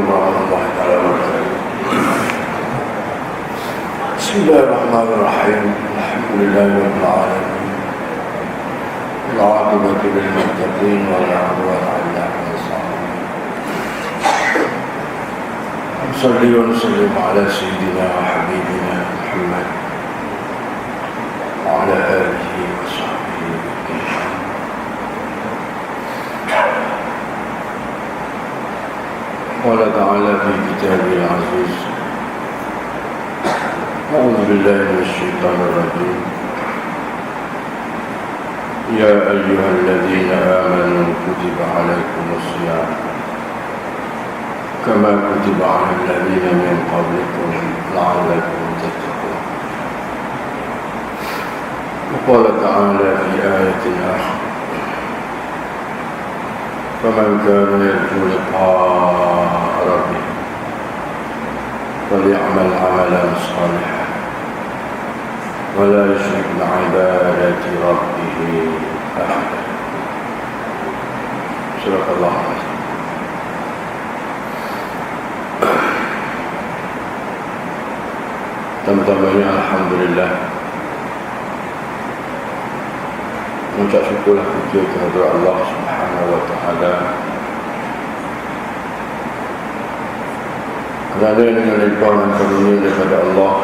Assalamualaikum warahmatullahi wabarakatuh. Bismillahirrahmanirrahim. Alhamdulillahirabbil alamin. Wal-'aqibatu lil muttaqin wa la 'udwana illa 'alal zalimin. Shalli wa sallim ala sayyidina wa habibina Muhammad wa ala alihi wa sahbihi ajma'in. قال تعالى في كتابه العزيز: أعوذ بالله من الشيطان الرجيم. يا أيها الذين آمنوا كتب عليكم الصيام كما كتب على الذين من قبلكم لعلكم تتقون. وقال تعالى في آية أخرى: فمن كان يرجو لقاء ربه فليعمل عملا صالحا ولا يشرك بعبادة ربه أحدا. صدق الله العظيم. Pertama-tamanya alhamdulillah, mengucap syukurlah kita kepada Allah Subhanahu wa taala kerana dengan limpahan karunia daripada Allah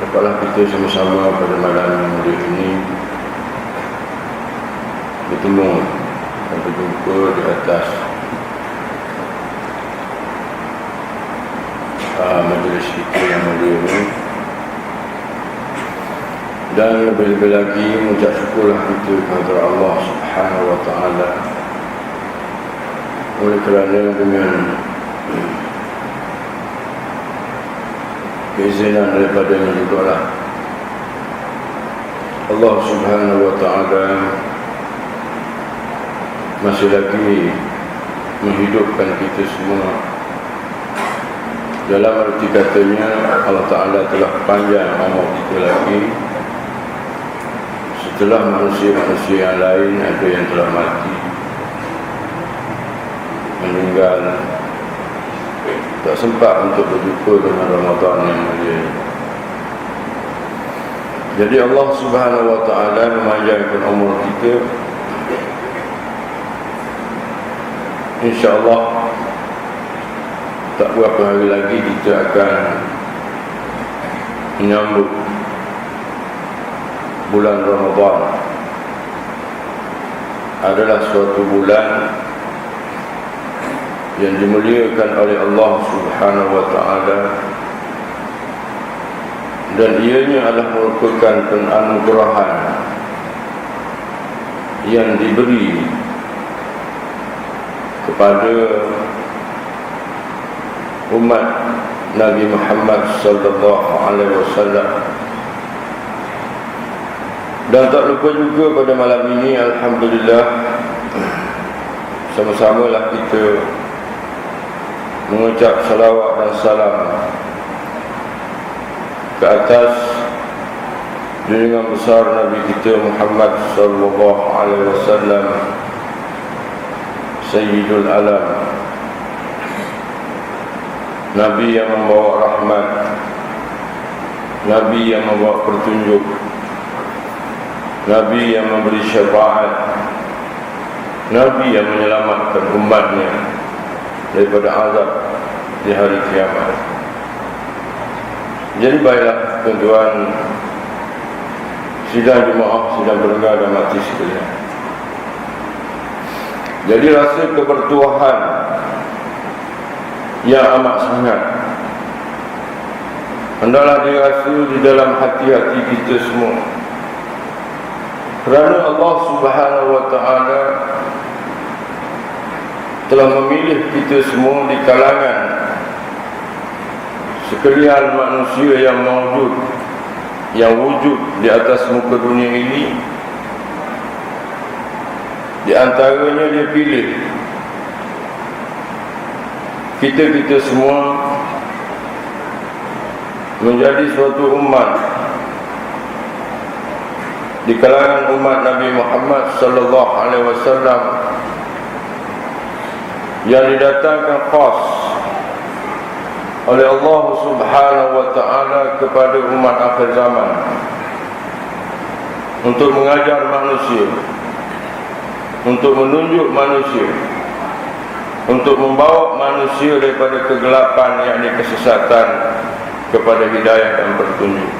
dapatlah kita sama-sama pada malam mulia ini bertemu dan berjumpa di atas majlis kita yang mulia ini, dan lebih-lebih lagi mengucap syukurlah kita kepada Allah Subhanahu wa taala oleh kerana dengan keizinan daripadanya juga lah Allah Subhanahu wa taala masih lagi menghidupkan kita semua. Dalam arti katanya, Allah Ta'ala telah panjang umur kita lagi setelah manusia-manusia yang lain ada yang telah mati, meninggal, tak sempat untuk berjumpa dengan Ramadan yang mulia. Jadi Allah Subhanahu wa taala memanjangkan umur kita. InsyaAllah tak berapa hari lagi kita akan menyambut bulan Ramadan. Adalah suatu bulan yang dimuliakan oleh Allah Subhanahu wa taala, dan ianya adalah merupakan penganugerahan yang diberi kepada umat Nabi Muhammad sallallahu alaihi wasallam. Dan tak lupa juga pada malam ini, alhamdulillah, sama-samalah kita mengucap salawat dan salam ke atas junjungan besar Nabi kita Muhammad sallallahu alaihi wasallam, Sayyidul Alam, Nabi yang membawa rahmat, Nabi yang membawa petunjuk, Nabi yang memberi syafaat, Nabi yang menyelamatkan umatnya daripada azab di hari kiamat. Jadi baiklah tuan-tuan sidang jemaah, sidang pendengar dan mati sekalian. Jadi rasa kebertuahan yang amat sangat hendaklah dirasa di dalam hati-hati kita semua, kerana Allah Subhanahu wa taala telah memilih kita semua di kalangan sekalian manusia yang wujud di atas muka dunia ini. Di antaranya dia pilih kita semua menjadi suatu umat di kalangan umat Nabi Muhammad sallallahu alaihi wasallam yang didatangkan khas oleh Allah Subhanahu wa ta'ala kepada umat akhir zaman untuk mengajar manusia, untuk menunjuk manusia, untuk membawa manusia daripada kegelapan, yakni kesesatan, kepada hidayah dan petunjuk,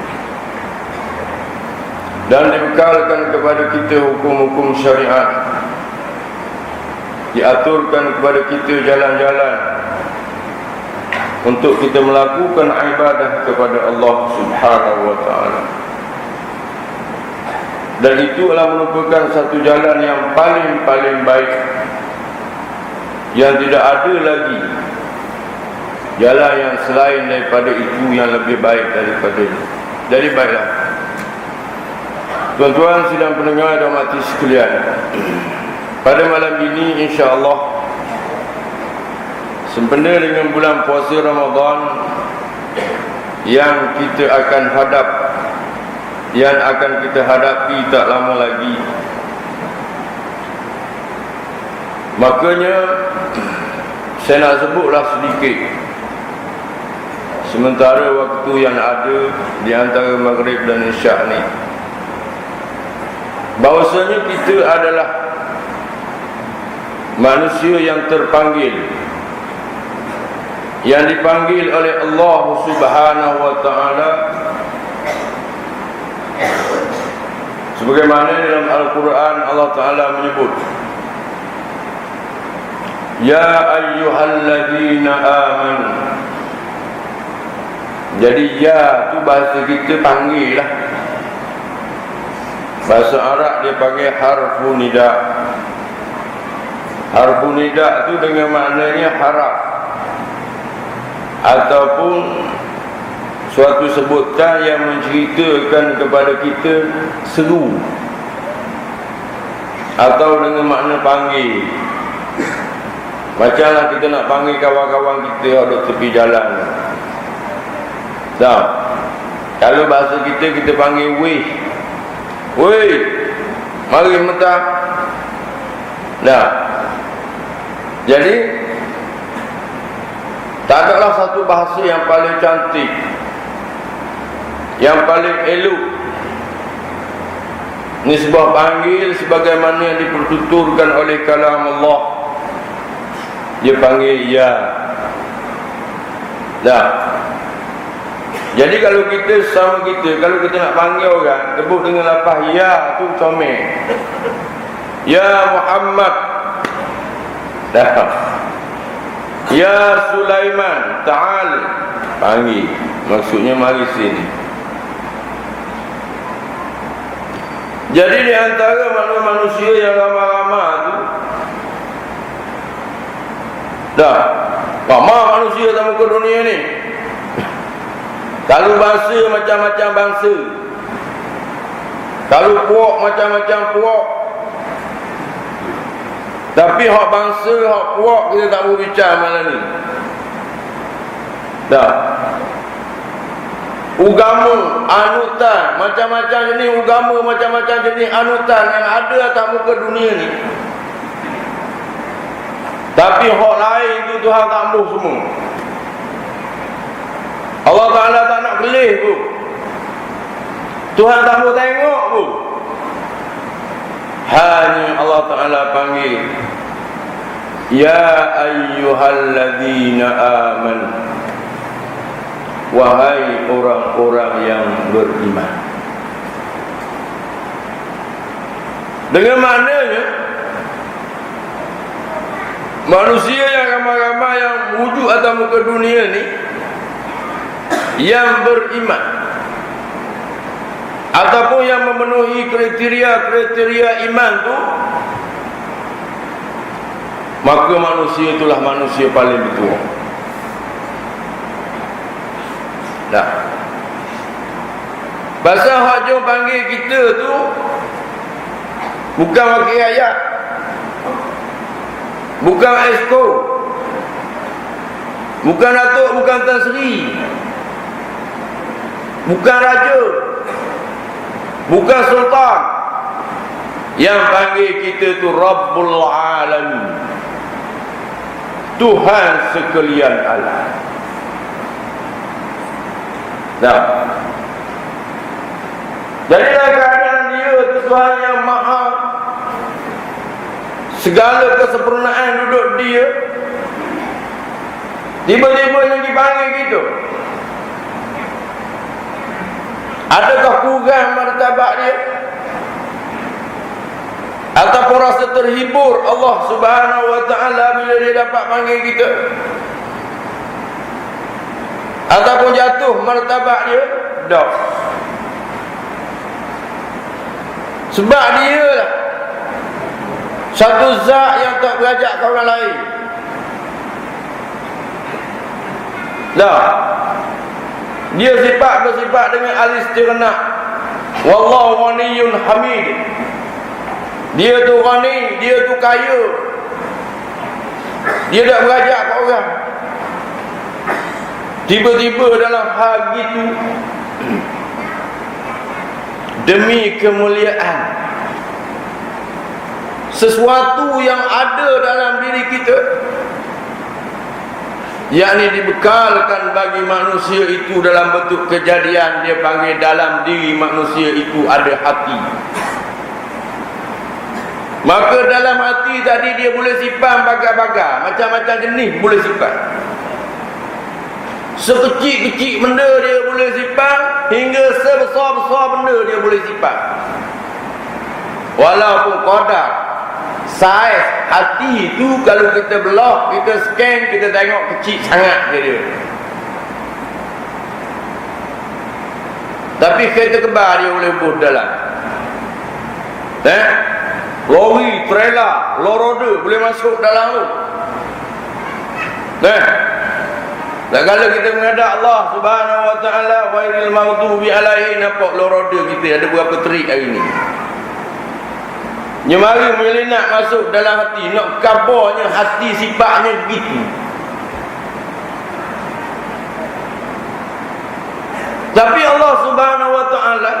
dan dibekalkan kepada kita hukum-hukum syariat, diaturkan kepada kita jalan-jalan untuk kita melakukan ibadah kepada Allah Subhanahu wa ta'ala. Dan itu adalah merupakan satu jalan yang paling baik, yang tidak ada lagi jalan yang selain daripada itu yang lebih baik daripada itu. Jadi baiklah, tuan-tuan sidang pendengar dan mati sekalian, pada malam ini insya-Allah sempena dengan bulan puasa Ramadan yang kita akan hadapi tak lama lagi, makanya saya nak sebutlah sedikit sementara waktu yang ada di antara Maghrib dan Isyak ni, bahawasanya kita adalah manusia yang terpanggil, yang dipanggil oleh Allah Subhanahu wa ta'ala, sebagaimana dalam Al-Quran Allah Ta'ala menyebut, Ya ayyuhalladzina amanu. Jadi ya tu bahasa kita panggil lah, bahasa Arab dia panggil harfu nida. Harfu nida tu dengan maknanya haraf ataupun suatu sebutan yang menceritakan kepada kita seru, atau dengan makna panggil. Macamlah kita nak panggil kawan-kawan kita yang duduk tepi jalan. Dah, kalau bahasa kita panggil weh, weh, mari mentah. Nah, jadi tak adalah satu bahasa yang paling cantik, yang paling elok. Ini sebuah panggil sebagaimana yang dipertuturkan oleh kalam Allah. Dia panggil ya. Dah. Jadi kalau kita sama kita, kalau kita nak panggil orang, sebut dengan lafaz ya tu comel. Ya Muhammad. Dah. Ya Sulaiman, ta'al, panggil. Maksudnya mari sini. Jadi di antara manusia yang ramah-ramah tu, dah, ramah manusia dalam muka dunia ni. Kalau bangsa macam-macam bangsa, kalau puak macam-macam puak. Tapi hak bangsa, hak puak kita tak boleh bicara malam ni. Dah. Agama, anutan, macam-macam jenis agama, macam-macam jenis anutan yang ada atas muka dunia ni. Tapi hak lain tu Tuhan tak mahu semua. Allah Ta'ala tak nak belih pun. Tuhan tak mahu tengok pun. Hanya Allah Ta'ala panggil, Ya ayyuhalladzina amanu, wahai orang-orang yang beriman. Dengan maknanya manusia yang ramai-ramai yang wujud atas muka dunia ni yang beriman ataupun yang memenuhi kriteria iman tu, maka manusia itulah manusia paling betul. Dah. Pasal hak jom panggil kita tu bukan wakil rakyat, bukan esko, bukan datuk, bukan Tan Sri, bukan raja, bukan sultan. Yang panggil kita tu Rabbul Alamin. Tuhan sekalian alam. Nah, jadilah keadaan dia Tuhan yang maha, segala kesempurnaan duduk dia. Tiba-tiba yang dipanggil gitu, adakah kurang martabat dia? Ataupun rasa terhibur Allah Subhanahu wa ta'ala bila dia dapat panggil kita? Ataupun jatuh martabat dia? Tak. Sebab dia lah satu zat yang tak berajak ke orang lain. Dah. Dia bersifat dengan al-istighnaq. Wallahu ghaniyyun hamid. Dia tu ghani, dia tu kaya. Dia tak berajak ke orang. Tiba-tiba dalam hal gitu, demi kemuliaan sesuatu yang ada dalam diri kita, yakni dibekalkan bagi manusia itu dalam bentuk kejadian. Dia panggil dalam diri manusia itu ada hati. Maka dalam hati tadi dia boleh simpan bagai-bagai, macam-macam jenis boleh simpan. Sekecil-kecil benda dia boleh simpan, hingga sebesar-besar benda dia boleh simpan. Walaupun qadar saiz hati itu, kalau kita belah, kita scan, kita tengok kecil sangat dia. Tapi kereta kembar dia boleh buat dalam. Lori, trailer, loroda boleh masuk dalam tu. Dan kalau kita menghadap Allah Subhanahu wa ta'ala, ghairil maghdubi alaihim, nampak loroda kita ada berapa terik hari ni. Nyemari menyelinap masuk dalam hati, nak kabarnya hati sifatnya begitu. Tapi Allah Subhanahu wa ta'ala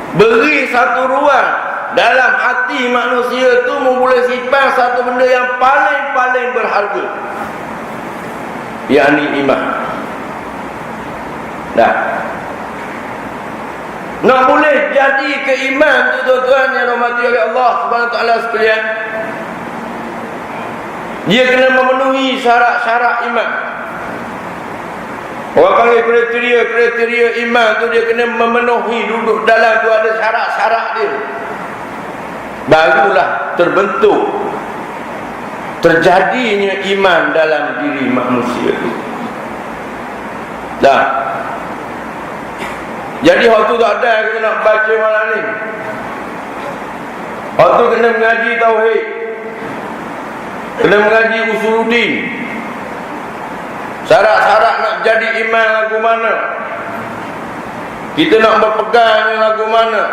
beri satu ruang dalam hati manusia tu, boleh simpan satu benda yang paling-paling berharga, yakni iman. Dah. Nak boleh jadi keiman tu tuan-tuan yang dirahmati oleh Allah Subhanahu wa ta'ala sekalian, dia kena memenuhi syarat-syarat iman. Orang panggil kriteria iman tu, dia kena memenuhi, duduk dalam tu ada syarat-syarat dia, barulah terbentuk, terjadinya iman dalam diri manusia itu. Dah. Jadi waktu tak ada kita nak baca malam ni, waktu kena mengaji tauhid, kena mengaji usuluddin. Syarat-syarat nak jadi iman lagu mana, kita nak berpegang lagu mana,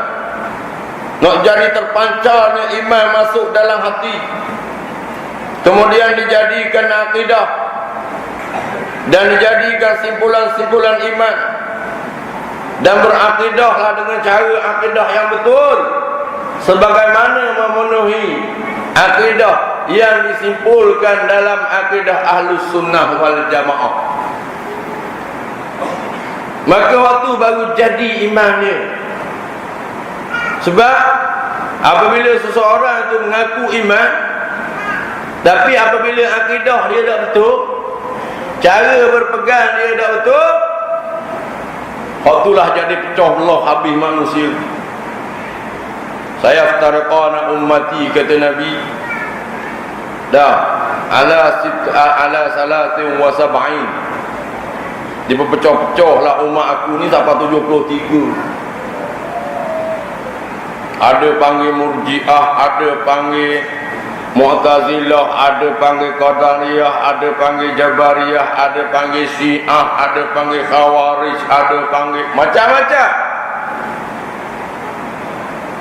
nak jadi terpancarnya iman masuk dalam hati, kemudian dijadikan akidah dan dijadikan simpulan-simpulan iman, dan berakidahlah dengan cara akidah yang betul, sebagaimana memenuhi akidah yang disimpulkan dalam akidah Ahlus Sunnah wal Jamaah. Maka waktu baru jadi imannya. Sebab apabila seseorang itu mengaku iman, tapi apabila akidah dia tak betul, cara berpegang dia tak betul, waktulah jadi pecah belah habis manusia. Saya ftariqana ummati, kata Nabi, dah ala salatin wa sab'in, dipecah-pecah lah umat aku ni sampai 73. Ada panggil murji'ah, ada panggil mu'tazilah, ada panggil qadariyah, ada panggil jabariyah, ada panggil syiah, ada panggil khawarij, ada panggil macam-macam.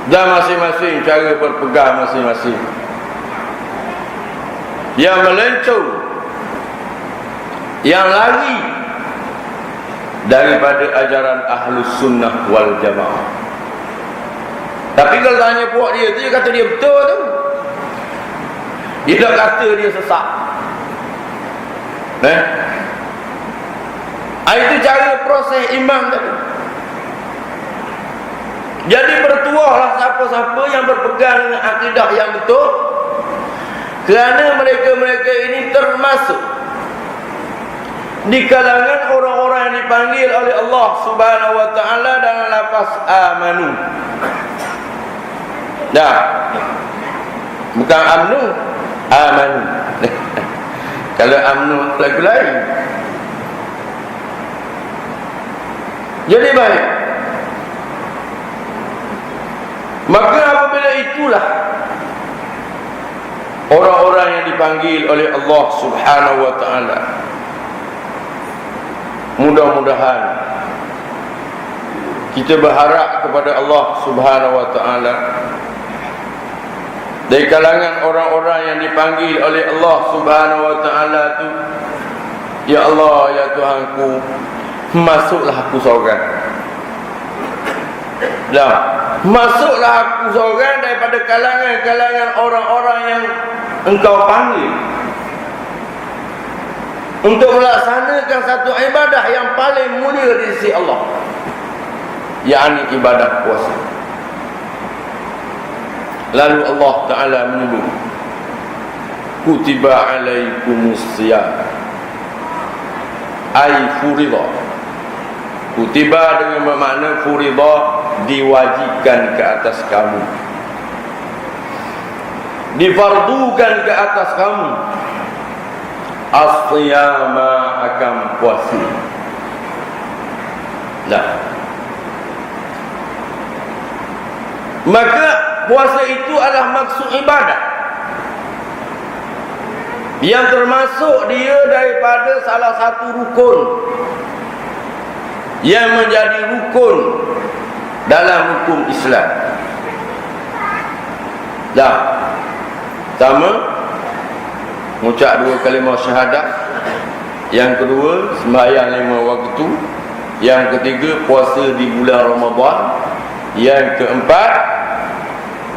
Dan masing-masing cara berpegang masing-masing. Yang melencur, yang lari daripada ajaran Ahlus Sunnah wal Jamaah. Tapi kalau tanya puak dia tu, dia kata dia betul tu. Dia tak kata dia sesat. Itu cara proses iman tadi. Jadi bertuahlah siapa-siapa yang berpegang dengan akidah yang betul, kerana mereka-mereka ini termasuk di kalangan orang-orang yang dipanggil oleh Allah Subhanahu wa taala dalam lafaz amanu. Dah. Bukan amnu, amanu. Kalau amnu lagu lain. Jadi baik. Maka apabila itulah orang-orang yang dipanggil oleh Allah Subhanahu wa taala, mudah-mudahan kita berharap kepada Allah Subhanahu wa taala dari kalangan orang-orang yang dipanggil oleh Allah Subhanahu wa taala tu, ya Allah, ya Tuhanku, masuklah aku seorang. Masuklah aku seorang daripada kalangan-kalangan orang-orang yang Engkau panggil untuk melaksanakan satu ibadah yang paling mulia di sisi Allah, yakni ibadah puasa. Lalu Allah Ta'ala menyebut, kutiba alaikumus siyam, ay furidah. Kutiba dengan bermakna furidah, diwajibkan ke atas kamu, difardukan ke atas kamu, as-siyama, akan puasa. Maka puasa itu adalah maksud ibadah yang termasuk dia daripada salah satu rukun yang menjadi rukun dalam hukum Islam. Pertama, mengucap 2 kalimah syahadat. Yang kedua, sembahyang 5 waktu. Yang ketiga, puasa di bulan Ramadan. Yang keempat,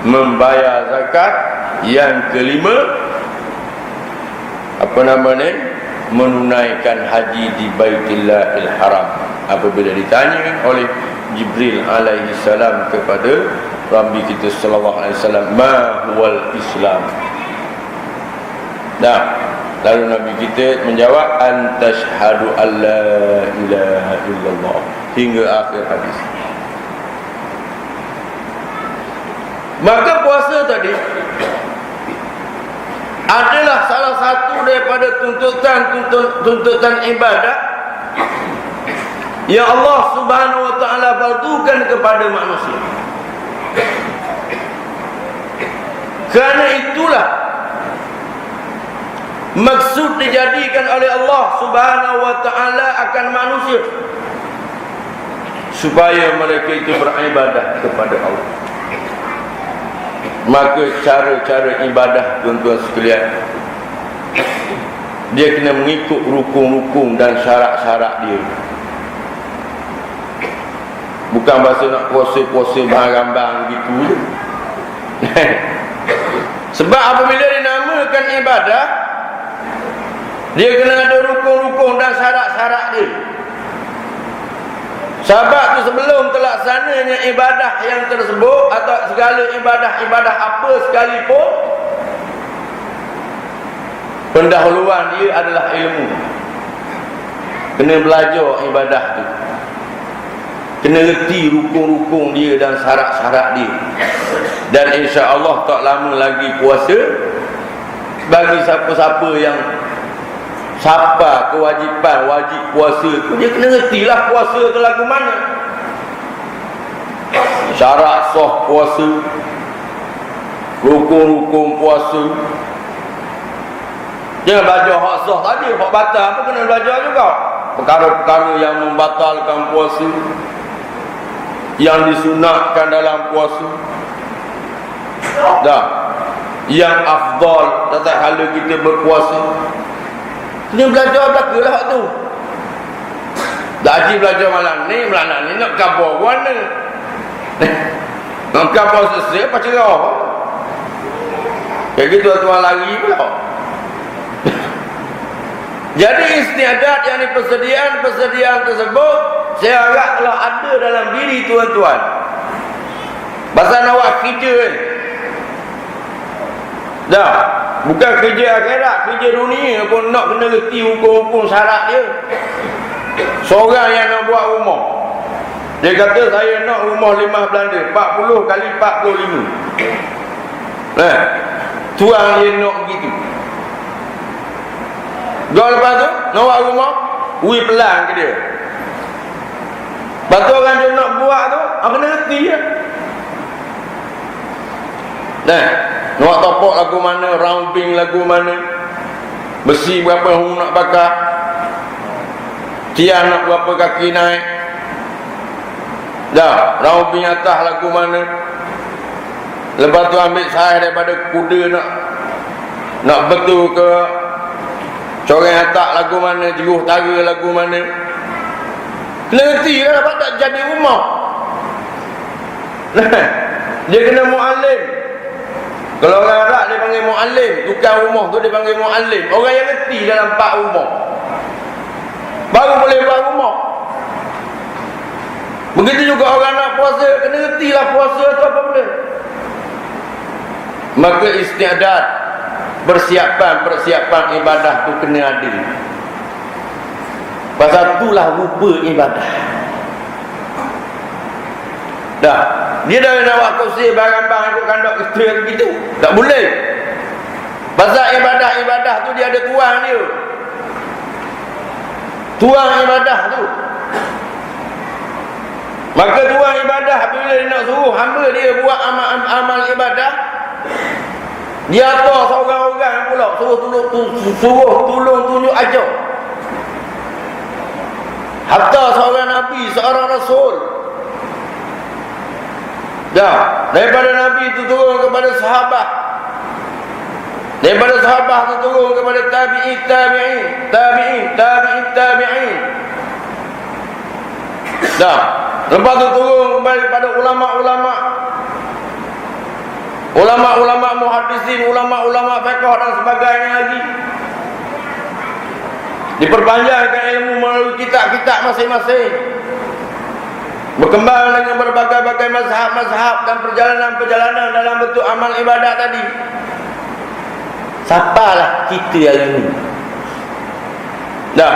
membayar zakat. Yang kelima, menunaikan haji di Baitillahil Haram. Apabila ditanya oleh Jibril alaihi salam kepada Nabi kita sallallahu alaihi wasallam, ma huwal Islam? Lalu Nabi kita menjawab, antashhadu alla ilaha illallah, hingga akhir hadis. Maka puasa tadi adalah salah satu daripada tuntutan ibadah yang Allah Subhanahu wa taala fardukan kepada manusia. Kerana itulah maksud dijadikan oleh Allah Subhanahu wa taala akan manusia, supaya mereka itu beribadah kepada Allah. Maka cara-cara ibadah, tuan-tuan sekalian, dia kena mengikut rukun-rukun dan syarat-syarat dia. Bukan bahasa nak puasa-puasa barang-barang gitu je. Sebab apabila dinamakan ibadah, dia kena ada rukun-rukun dan syarat-syarat dia. Sebab tu sebelum terlaksananya ibadah yang tersebut, atau segala ibadah-ibadah apa sekalipun, pendahuluan dia adalah ilmu. Kena belajar ibadah tu, kena reti rukun-rukun dia dan syarat-syarat dia. Dan insya-Allah tak lama lagi puasa, bagi siapa-siapa yang siapa kewajipan wajib puasa tu, dia kena retilah puasa tu lagu mana, syarat sah puasa, rukun-rukun puasa. Jangan belajar hak sah tadi, hak batal pun kena belajar juga. Perkara-perkara yang membatalkan puasa, yang disunatkan dalam puasa, yang afdal tak kala kita berpuasa, kena belajar belakalah hak tu. Tak haji belajar malam ni nak khabar mana nak khabar selesai apa cerah. Kayak gitu tuan lari pula. Jadi istiadat yang persediaan tersebut saya harap telah ada dalam diri tuan-tuan. Pasal nak buat kerja dah, bukan kerja akhirat, kerja dunia pun nak kena reti hukum-hukum syarat dia. Seorang yang nak buat rumah, dia kata saya nak rumah 5 belanda 40 kali 45. Tuan dia nak begitu. Lepas tu nak buat rumah, pelan ke dia. Lepas tu orang dia nak buat tu, kena reti je. Nak topok lagu mana, rounding lagu mana, besi berapa hung nak bakar, tiang nak berapa kaki naik, dah rounding atas lagu mana. Lepas tu ambil saiz daripada kuda nak betul ke coreng atak lagu mana, jeruh tara lagu mana. Kena reti lah, dapat tak jadi rumah. Dia kena mu'alim. Kalau orang Arab dia panggil mu'alim, tukang rumah tu dia panggil mu'alim. Orang yang reti dalam pak rumah baru boleh buat rumah. Begitu juga orang nak puasa, kena reti lah puasa tu apa benda. Maka istiadat, persiapan ibadah tu kena ada. Pasal itulah rupa ibadah. Dah, dia dah nak buat kursi barang-barang ikut kandok ketua begitu, tak boleh. Pasal ibadah tu dia ada tuang dia. Tuang ibadah tu. Maka tuang ibadah bila dia nak suruh hamba dia buat amal ibadah, dia atur seorang-orang pula suruh tolong tunjuk ajar. Hatta seorang Nabi, seorang Rasul. Dah, daripada Nabi itu turun kepada sahabat. Daripada sahabat itu turun kepada tabi'in. Dah, lepas itu turun kembali kepada ulama muhaddisin, ulama fiqh dan sebagainya lagi. Diperpanjangkan ilmu melalui kitab-kitab masing-masing. Berkembang dengan berbagai-bagai mazhab dan perjalanan-perjalanan dalam bentuk amal ibadat tadi. Siapalah kita hari ini? Dah,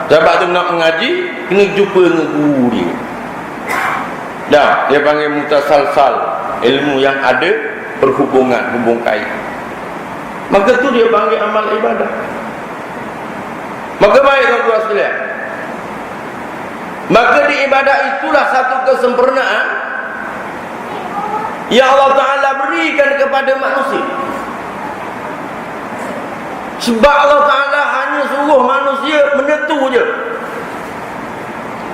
sebab tu nak mengaji, kena jumpa dengan guru dia. Dah, dia panggil mutasalsal, ilmu yang ada berhubungan, hubung kait. Maka tu dia panggil amal ibadah. Maka baik tuan-tuan sekalian, maka di ibadah itulah satu kesempurnaan yang Allah Ta'ala berikan kepada manusia. Sebab Allah Ta'ala hanya suruh manusia menetu je.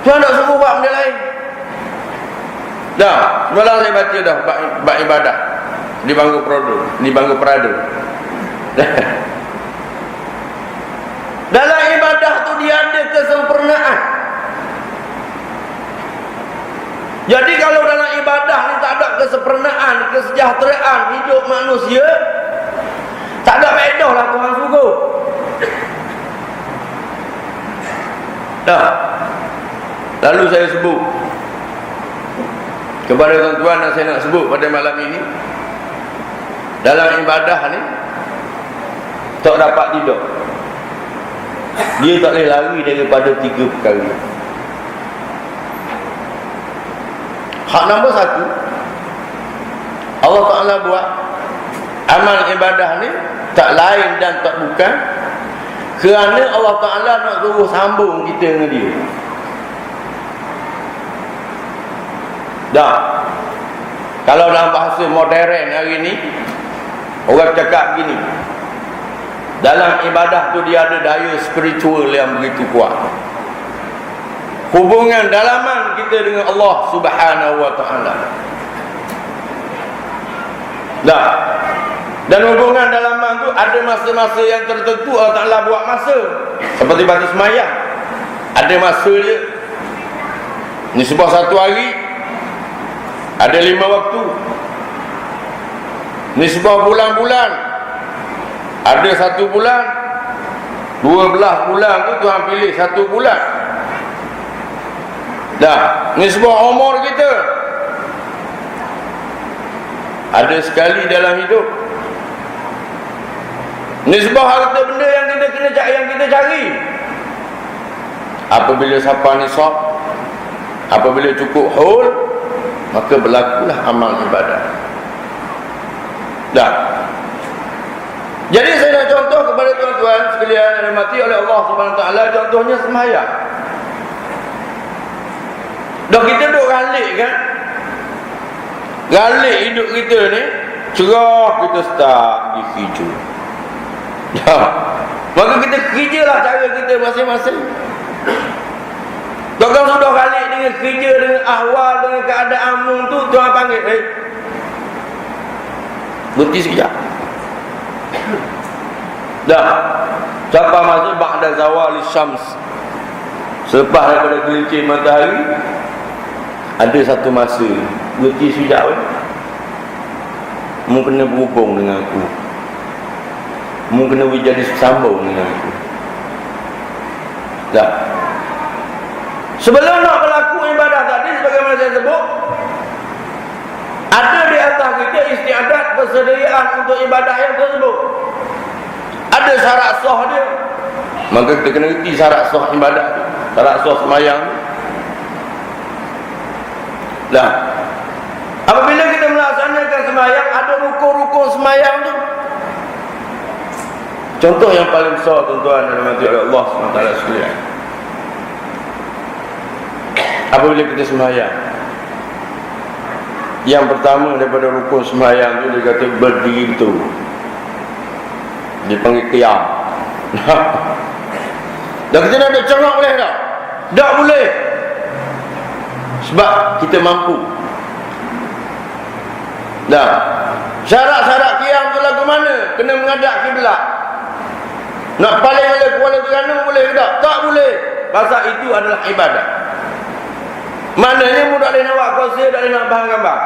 Tuhan tak suruh buat benda lain. Dah, semalam saya baca dah bab ibadah di Bangku Prado. Dalam ibadah tu dia ada kesempurnaan. Jadi kalau dalam ibadah ni tak ada kesempurnaan, kesejahteraan hidup manusia, tak ada faedah lah Tuhan suruh. Dah. Lalu saya sebut kepada tuan-tuan yang saya nak sebut pada malam ini, dalam ibadah ni tak dapat tidur. Dia tak boleh lari daripada 3 perkara. Hak nombor 1, Allah Ta'ala buat amal ibadah ni tak lain dan tak bukan kerana Allah Ta'ala nak suruh sambung kita dengan dia. Dah, kalau dalam bahasa modern hari ni orang cakap begini, dalam ibadah tu dia ada daya spiritual yang begitu kuat. Hubungan dalaman kita dengan Allah Subhanahu wa Ta'ala. Dah. Dan hubungan dalaman tu ada masa-masa yang tertentu Allah Ta'ala buat masa. Seperti batu semayang, ada masa dia. Ini sebuah satu hari ada 5 waktu. Ini sebuah bulan-bulan Ada 1 bulan, 12 bulan tu Tuhan pilih 1 bulan. Dah, nisbah umur kita ada sekali dalam hidup. Nisbah harta benda yang kita kena yang kita cari. Apabila sampai nisab, apabila cukup haul, maka berlakulah amal ibadah. Dah. Jadi saya nak contoh kepada tuan-tuan sekalian yang dirahmati oleh Allah Subhanahu Wa Taala, contohnya sembahyang. Dah kita duduk galik kan? Galik hidup kita ni, cerah kita start di kerja. Dah. Maka kita kerjalah cara kita masing-masing. Kalau sudah galik dengan kerja, dengan ahwal, dengan keadaan umum tu, Tuhan panggil, berhenti sekejap. Dah. Siapa masuk ba'da zawali syams, selepas daripada gelincir matahari, ada satu masa berhenti sekejap. Mu kena berhubung dengan aku, mu kena jadi sambung dengan aku. Dah. Sebelum nak berlaku ibadah tadi, sebagaimana saya sebut, ada di atas kita istiadat persediaan untuk ibadah yang tersebut. Ada syarat sah dia. Maka kita kena reti syarat sah ibadah tu, syarat sah sembahyang tu. Dah. Apabila kita melaksanakan sembahyang, ada rukun-rukun sembahyang tu. Contoh yang paling besar tuan-tuan yang dirahmati oleh Allah SWT sekalian, apabila kita sembahyang, yang pertama daripada rukun sembahyang tu, dia kata berdiri betul. Dia panggil qiyam. Dan kita nak cengak boleh tak? Tak boleh. Sebab kita mampu. Dah. Syarat-syarat qiyam tu lagu mana? Kena menghadap kiblat. Nak paling oleh Kuala Terengganu boleh ke tak? Tak boleh. Pasal itu adalah ibadah. Maknanya mu tak boleh nak buat kuasa, tak boleh nak bahan gambar.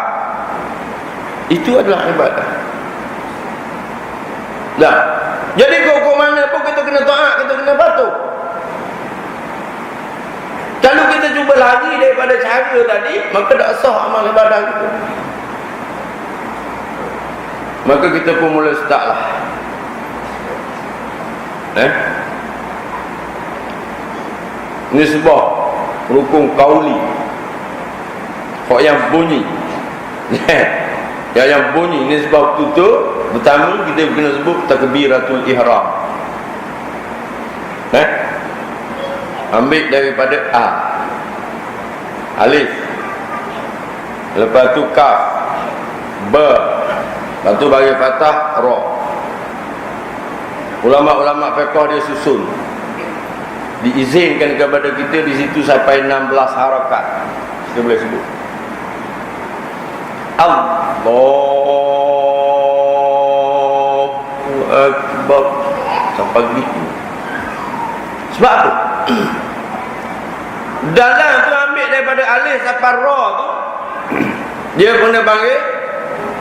Itu adalah ibadah. Dah. Jadi kok mana pun kita kena taat, kita kena patuh. Kalau kita cuba lari daripada cara tadi, maka tak sah amal ibadah kita. Maka kita pun mula start lah. Nisbah rukun qauli, kok yang bunyi. Yang bunyi nisbah tutup. Pertama kita kena sebut takbiratul ihram. Ambil daripada A, alif, lepas tu kaf, ba, lepas tu bagi fathah, ra. Ulama-ulama fiqh dia susun, diizinkan kepada kita di situ sampai 16 harakat. Kita boleh sebut Allahu Akbar sampai begitu. Sebab apa? Dalam tu ambil daripada alif sampai ra tu, dia kena panggil,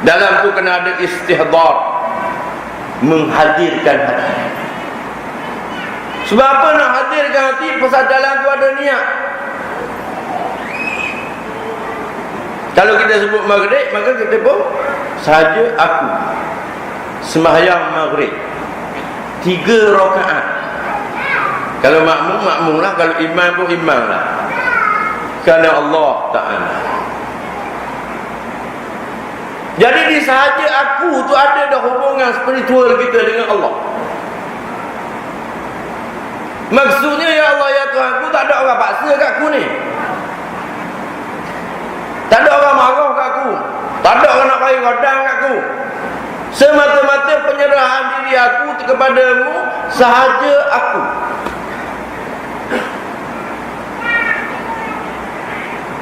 dalam tu kena ada istihdar, menghadirkan hati. Sebab apa nak hadirkan hati? Pasal dalam tu ada niat. Kalau kita sebut maghrib, maka kita pun sahaja aku sembahyang maghrib 3 rakaat. Kalau makmum, makmum lah. Kalau imam pun imam lah. Kerana Allah Ta'ala. Jadi di sahaja aku tu ada dah hubungan spiritual kita dengan Allah. Maksudnya, ya Allah, ya Tuhan aku, tak ada orang paksa kat aku ni. Tak ada orang marah kat aku. Tak ada orang nak bagi radang kat aku. Semata-mata penyerahan diri aku kepadamu sahaja aku.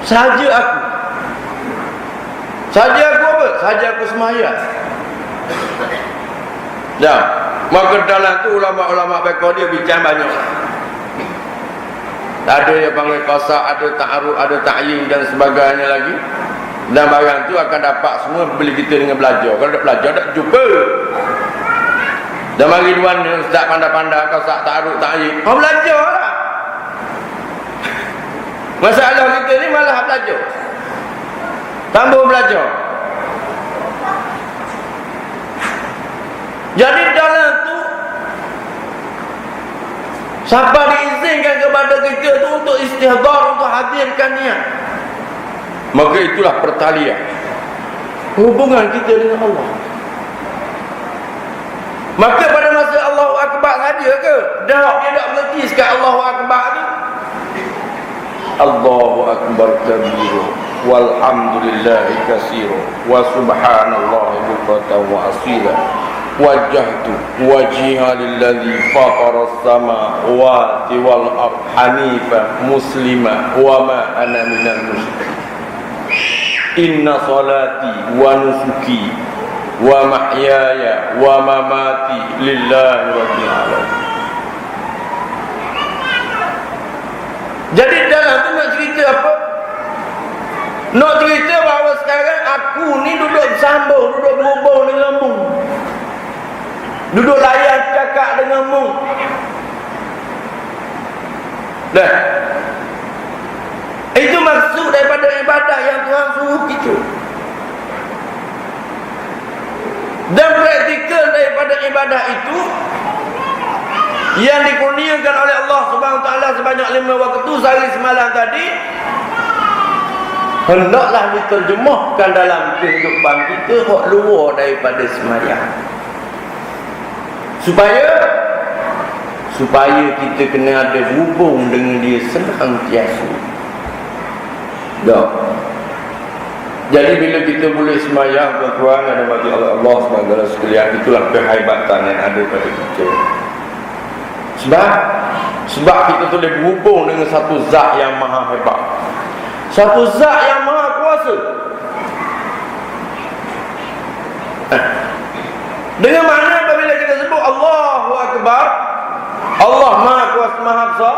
Sahaja aku. Sahaja aku apa? Sahaja aku sembahyang. Dah. Maka dalam tu ulama-ulama fiqh dia bincang banyak. Ada yang panggil qasa, ada ta'aruf, ada ta'yin dan sebagainya lagi. Dan barang tu akan dapat semua bila kita dengan belajar. Kalau tak belajar tak jumpa. Dah mari duan ni ustaz pandai-pandai kau tak taruh tak air. Kau belajarlah. Masalah kita ni malah belajar. Tambah belajar. Jadi dalam tu siapa diizinkan kepada kita tu untuk istihdar, untuk hadirkan niat, maka itulah pertalian hubungan kita dengan Allah. Maka pada masa Allahu Akbar saja ke? Dah dia tak berhenti sekat Allahu Akbar tu. Allahu Akbar kabiru walhamdulillahi katsiru wa subhanallahi bukratan wa asila wajjahtu wajhiya lilladzi fatara as-samawati wal ardh hanifan muslima wa ma ana minal musyrikin. Inna salati wa nusuki wa mahyaya wa mamati lillahi rabbil alamin. Jadi dalam tu nak cerita apa? Nak cerita bahawa sekarang aku ni duduk bersambung, duduk berhubung dengan mu, duduk layan cakap dengan mu. Dah. Itu maksud daripada ibadah yang Tuhan suruh kita. Dan praktikal daripada ibadah itu yang dikurniakan oleh Allah Subhanahu Wa Taala sebanyak 5 waktu sehari semalam tadi, hendaklah diterjemahkan dalam kehidupan kita hak luar daripada sembahyang. Supaya kita kena ada hubung dengan dia senantiasa. Dah. Jadi bila kita boleh sembahyang, tuan-tuan ada bagi Allah SWT sekalian, itulah kehebatan yang ada pada kita. Sebab kita tu boleh berhubung dengan satu zat yang maha hebat, satu zat yang maha kuasa. Dengan mana apabila kita sebut Allahu Akbar, Allah maha kuasa, maha besar,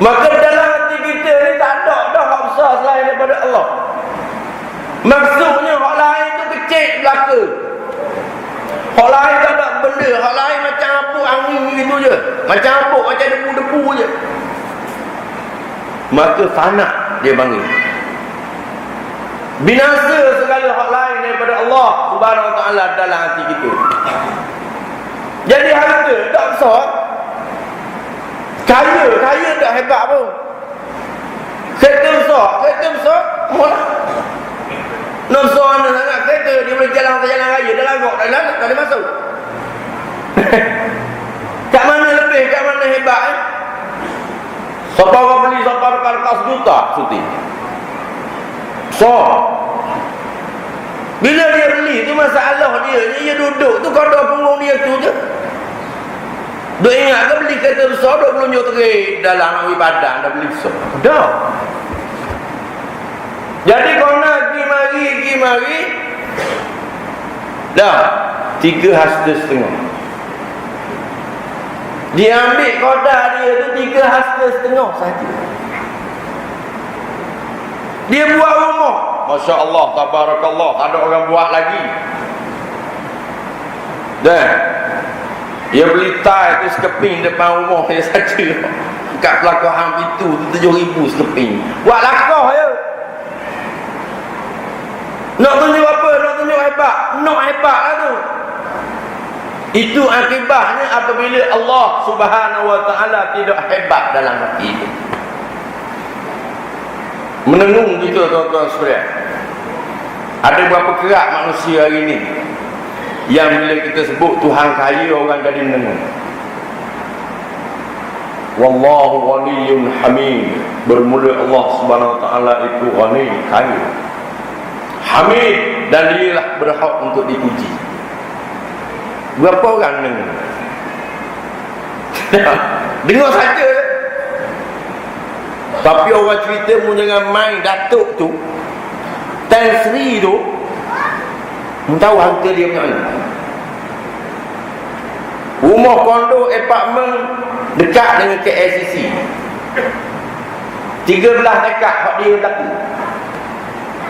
maka dalam hati kita ni tak ada dah hak besar selain daripada Allah. Maksudnya hak lain tu kecil belaka, hak lain tak ada benda, hak lain macam apa angin gitu je, macam apa, macam debu-debu je, maka fana dia panggil. Binasa segala hak lain daripada Allah Subhanahu Wa Taala dalam hati kita. Jadi harta tak besar, kaya tak hebat pun, kereta besar malah nak besar mana sangat kereta, dia boleh jalan raya, dah lagak, dah ada masuk. Kat mana lebih, kat mana hebat Siapa orang beli sampai berkas juta cuti. So bila dia beli tu masalah dia duduk tu kau dah punggung dia tu je. Duk ingat ke beli kereta besar duk melunjuk terik dalam ibadah dah beli besar. Dah. Jadi kau nak pergi mari dah 3,5 hasta. Dia ambil kodah dia tu 3,5 hasta saja. Dia buat rumah, Masya Allah, tabarakallah, tak ada orang buat lagi. Dan dia beli tai tu sekeping depan rumah dia saja. Kat pelakahan pintu tu 7,000 sekeping. Buat lakah je. Nak tunjuk apa? Nak tunjuk hebat? Nak hebat lah tu. Itu akibatnya apabila Allah Subhanahu Wa Taala tidak hebat dalam hati itu. Menenung kita tuan-tuan sekalian. Ada berapa kerak manusia hari ini yang bila kita sebut Tuhan kaya, orang jadi menenung. Wallahu ghaniyyun hamid. Bermula Allah Subhanahu Wa Taala itu ghani, kaya, hamid, dan dialah berhak untuk dipuji. Berapa orang dengar? Dengar saja. Tapi orang cerita mu jangan main datuk tu, Tan Sri tu, mu tahu harta dia macam mana? Rumah kondo apartmen dekat dengan KLCC, 13 dekat hak dia berlaku.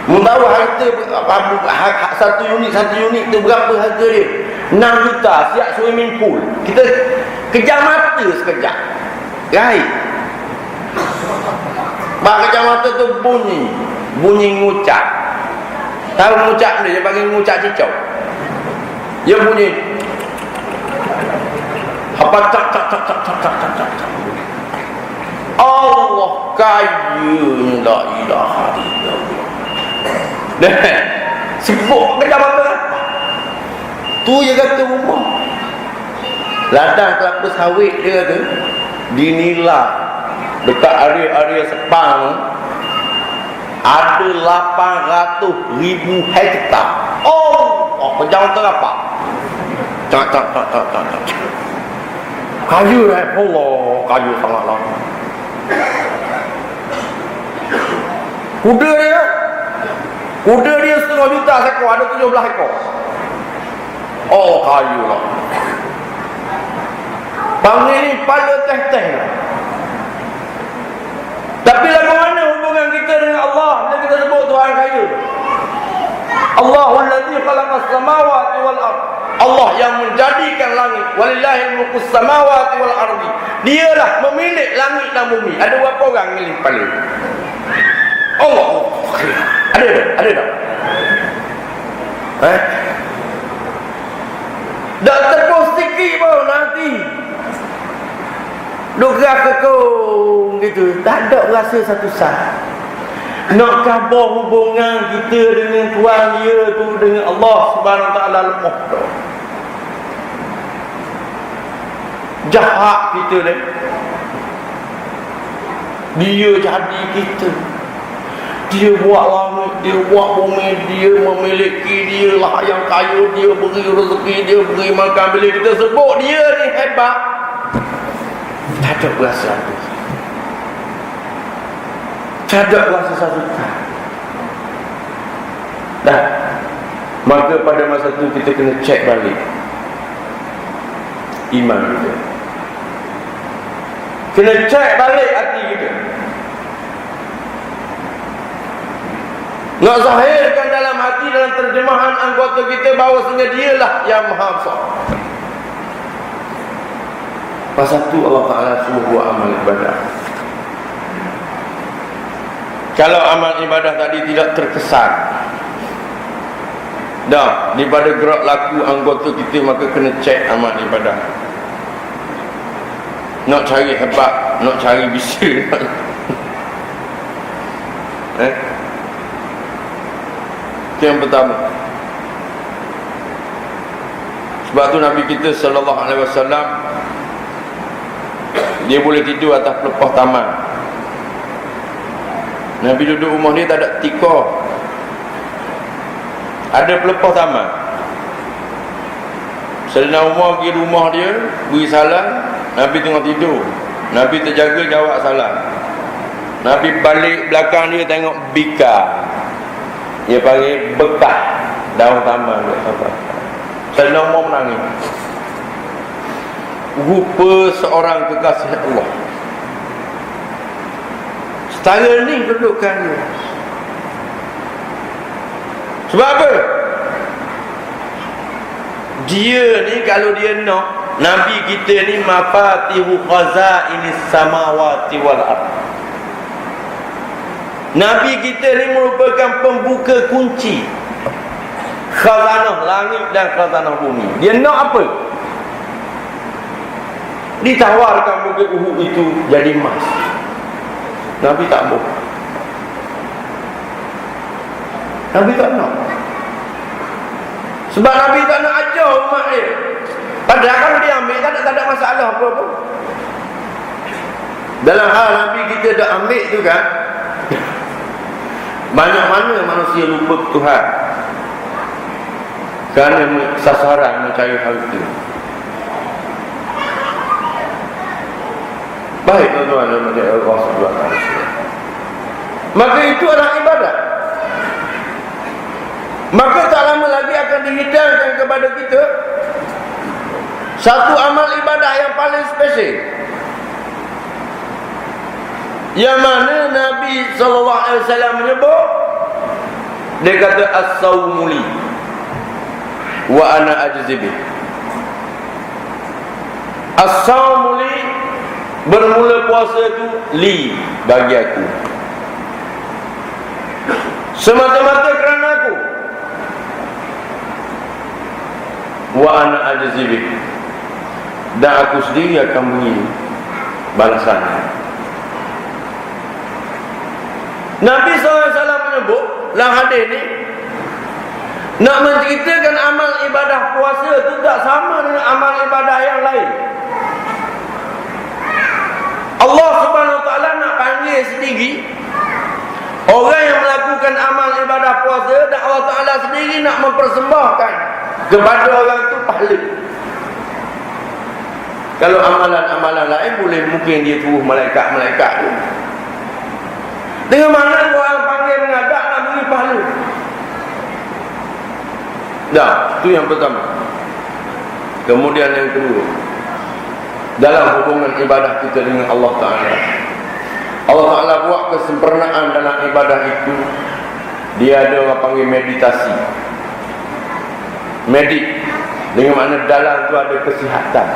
Mu tahu harta satu unit tu berapa harga dia? 6 juta siap swimming pool. Kita kejam mata sekejap. Right. Bak kejam mata tu bunyi ngucap. Tahu ngucap dia panggil ngucap cicau. Dia bunyi apa tak. Allah kaya la ilaha illallah. Dah. Sebut kejam mata. Tu je kata rumah. Ladang kelapa sawit dia kata dinilai dekat area Sepang ada 800,000 hektar. Oh, kejam terapa? Tak. Kayu Allah, kayu sangat lama. Kuda dia 1,5 juta ekor, ada 17 ekor. Oh, kayu lah. Panggil ni pada teh-teh lah. Tapi lagu mana hubungan kita dengan Allah bila kita sebut Tuhan kaya? Allahul ladzi khalaqas samawati wal ard. Allah yang menjadikan langit. Walillahil mulkus samawati wal ardi. Dialah memilik langit dan bumi. Ada berapa orang milik kepala? Allah. Ada tak? Dah tepuk sikit pun nanti duk gerak kekong gitu. Tak ada rasa satu saat nak khabar hubungan kita dengan Tuhan dia tu, dengan Allah Subhanahu Wa Taala lemah tu. Jahat kita ni. Dia jadi kita. Dia buat langit, dia buat bumi, dia memiliki, dia lah yang kaya, dia beri rezeki, dia beri makan. Bila kita sebut dia ni hebat, tak ada rasa tu. Tak ada rasa satu. Dah. Maka pada masa tu kita kena cek balik iman kita. Kena cek balik hati kita. Nak zahirkan dalam hati, dalam terjemahan anggota kita bahawasanya dialah yang maha besar. Pasal tu Allah Ta'ala suruh buat amal ibadah. Kalau amal ibadah tadi tidak terkesan dah daripada gerak laku anggota kita, maka kena cek amal ibadah. Nak cari hebat, nak cari bisa itu yang pertama. Sebab tu Nabi kita sallallahu alaihi wasallam dia boleh tidur atas pelepah taman. Nabi duduk rumah dia tak ada tikar, ada pelepah taman. Sayyidina Umar pergi rumah dia, beri salam, Nabi tengah tidur. Nabi terjaga jawab salam. Nabi balik belakang dia tengok bika, dia panggil bekas daun taman dia. Sayyidina Umar menangis. Rupa seorang kekasih Allah. Setara ni kedudukan dia. Sebab apa? Dia ni kalau dia nak, Nabi kita ni mafatihu khazainis samawati wal ard. Nabi kita ni merupakan pembuka kunci khazanah langit dan khazanah bumi. Dia nak apa? Ditawarkan bukit Uhud itu jadi emas. Nabi tak mau. Nabi tak nak. Sebab Nabi tak nak ajar umat dia. Padahal kalau dia ambil tak ada masalah apa-apa. Dalam hal Nabi kita dah ambil tu kan, banyak mana manusia lupa Tuhan kerana sasaran mencari hal itu. Baik tuan-tuan dan puan-puan Allah Subhanahu Wa Taala. Maka itu adalah ibadah. Maka tak lama lagi akan dihidangkan kepada kita satu amal ibadah yang paling spesial, yang mana Nabi SAW menyebut, dia kata as-sawmu li wa ana ajzi bih. As-sawmu li, bermula puasa itu li, bagi aku, semata-mata kerana aku. Wa ana ajzi bih, dan aku sendiri akan beri balasannya. Nabi SAW menyebut dalam hadis ni, nak menceritakan amal ibadah puasa itu tak sama dengan amal ibadah yang lain. Allah Subhanahu Wa Taala nak panggil sendiri orang yang melakukan amal ibadah puasa, dan Allah Taala sendiri nak mempersembahkan kepada orang itu pahala. Kalau amalan-amalan lain boleh mungkin dia suruh malaikat-malaikat tu. Dengan mana orang panggil mengadap nak beri pahala? Dah, itu yang pertama. Kemudian yang kedua, dalam hubungan ibadah kita dengan Allah Ta'ala, Allah Ta'ala buat kesempurnaan dalam ibadah itu. Dia ada orang panggil meditasi, medik, dengan mana dalam itu ada kesihatan,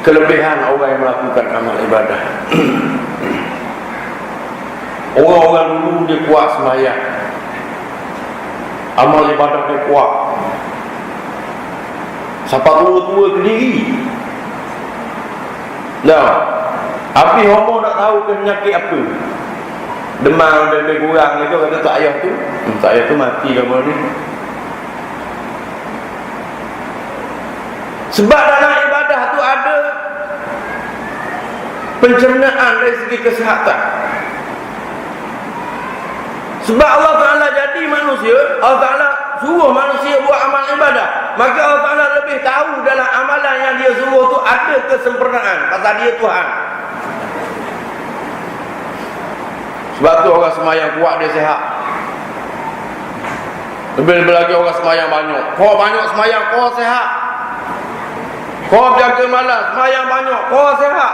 kelebihan orang yang melakukan amal ibadah. Orang-orang dulu dia kuat sembahyang, amal ibadah dia kuat, sampai tua-tua ke diri. Nah, api homo nak tahu ke penyakit apa, demam dan lebih kurang itu, kata tak ayah tu, tak ayah tu mati kamu ni. Sebab dalam ibadah tu ada pencernaan dari segi kesihatan. Sebab Allah Ta'ala jadi manusia, Allah Ta'ala suruh manusia buat amal ibadah, maka Allah Ta'ala lebih tahu dalam amalan yang dia suruh tu ada kesempurnaan, pasal dia Tuhan. Sebab tu orang semayang kuat dia sihat. Lebih-lebih lagi orang semayang banyak. Kau banyak semayang, kau sihat. Kau jaga malam, semayang banyak, kau sihat.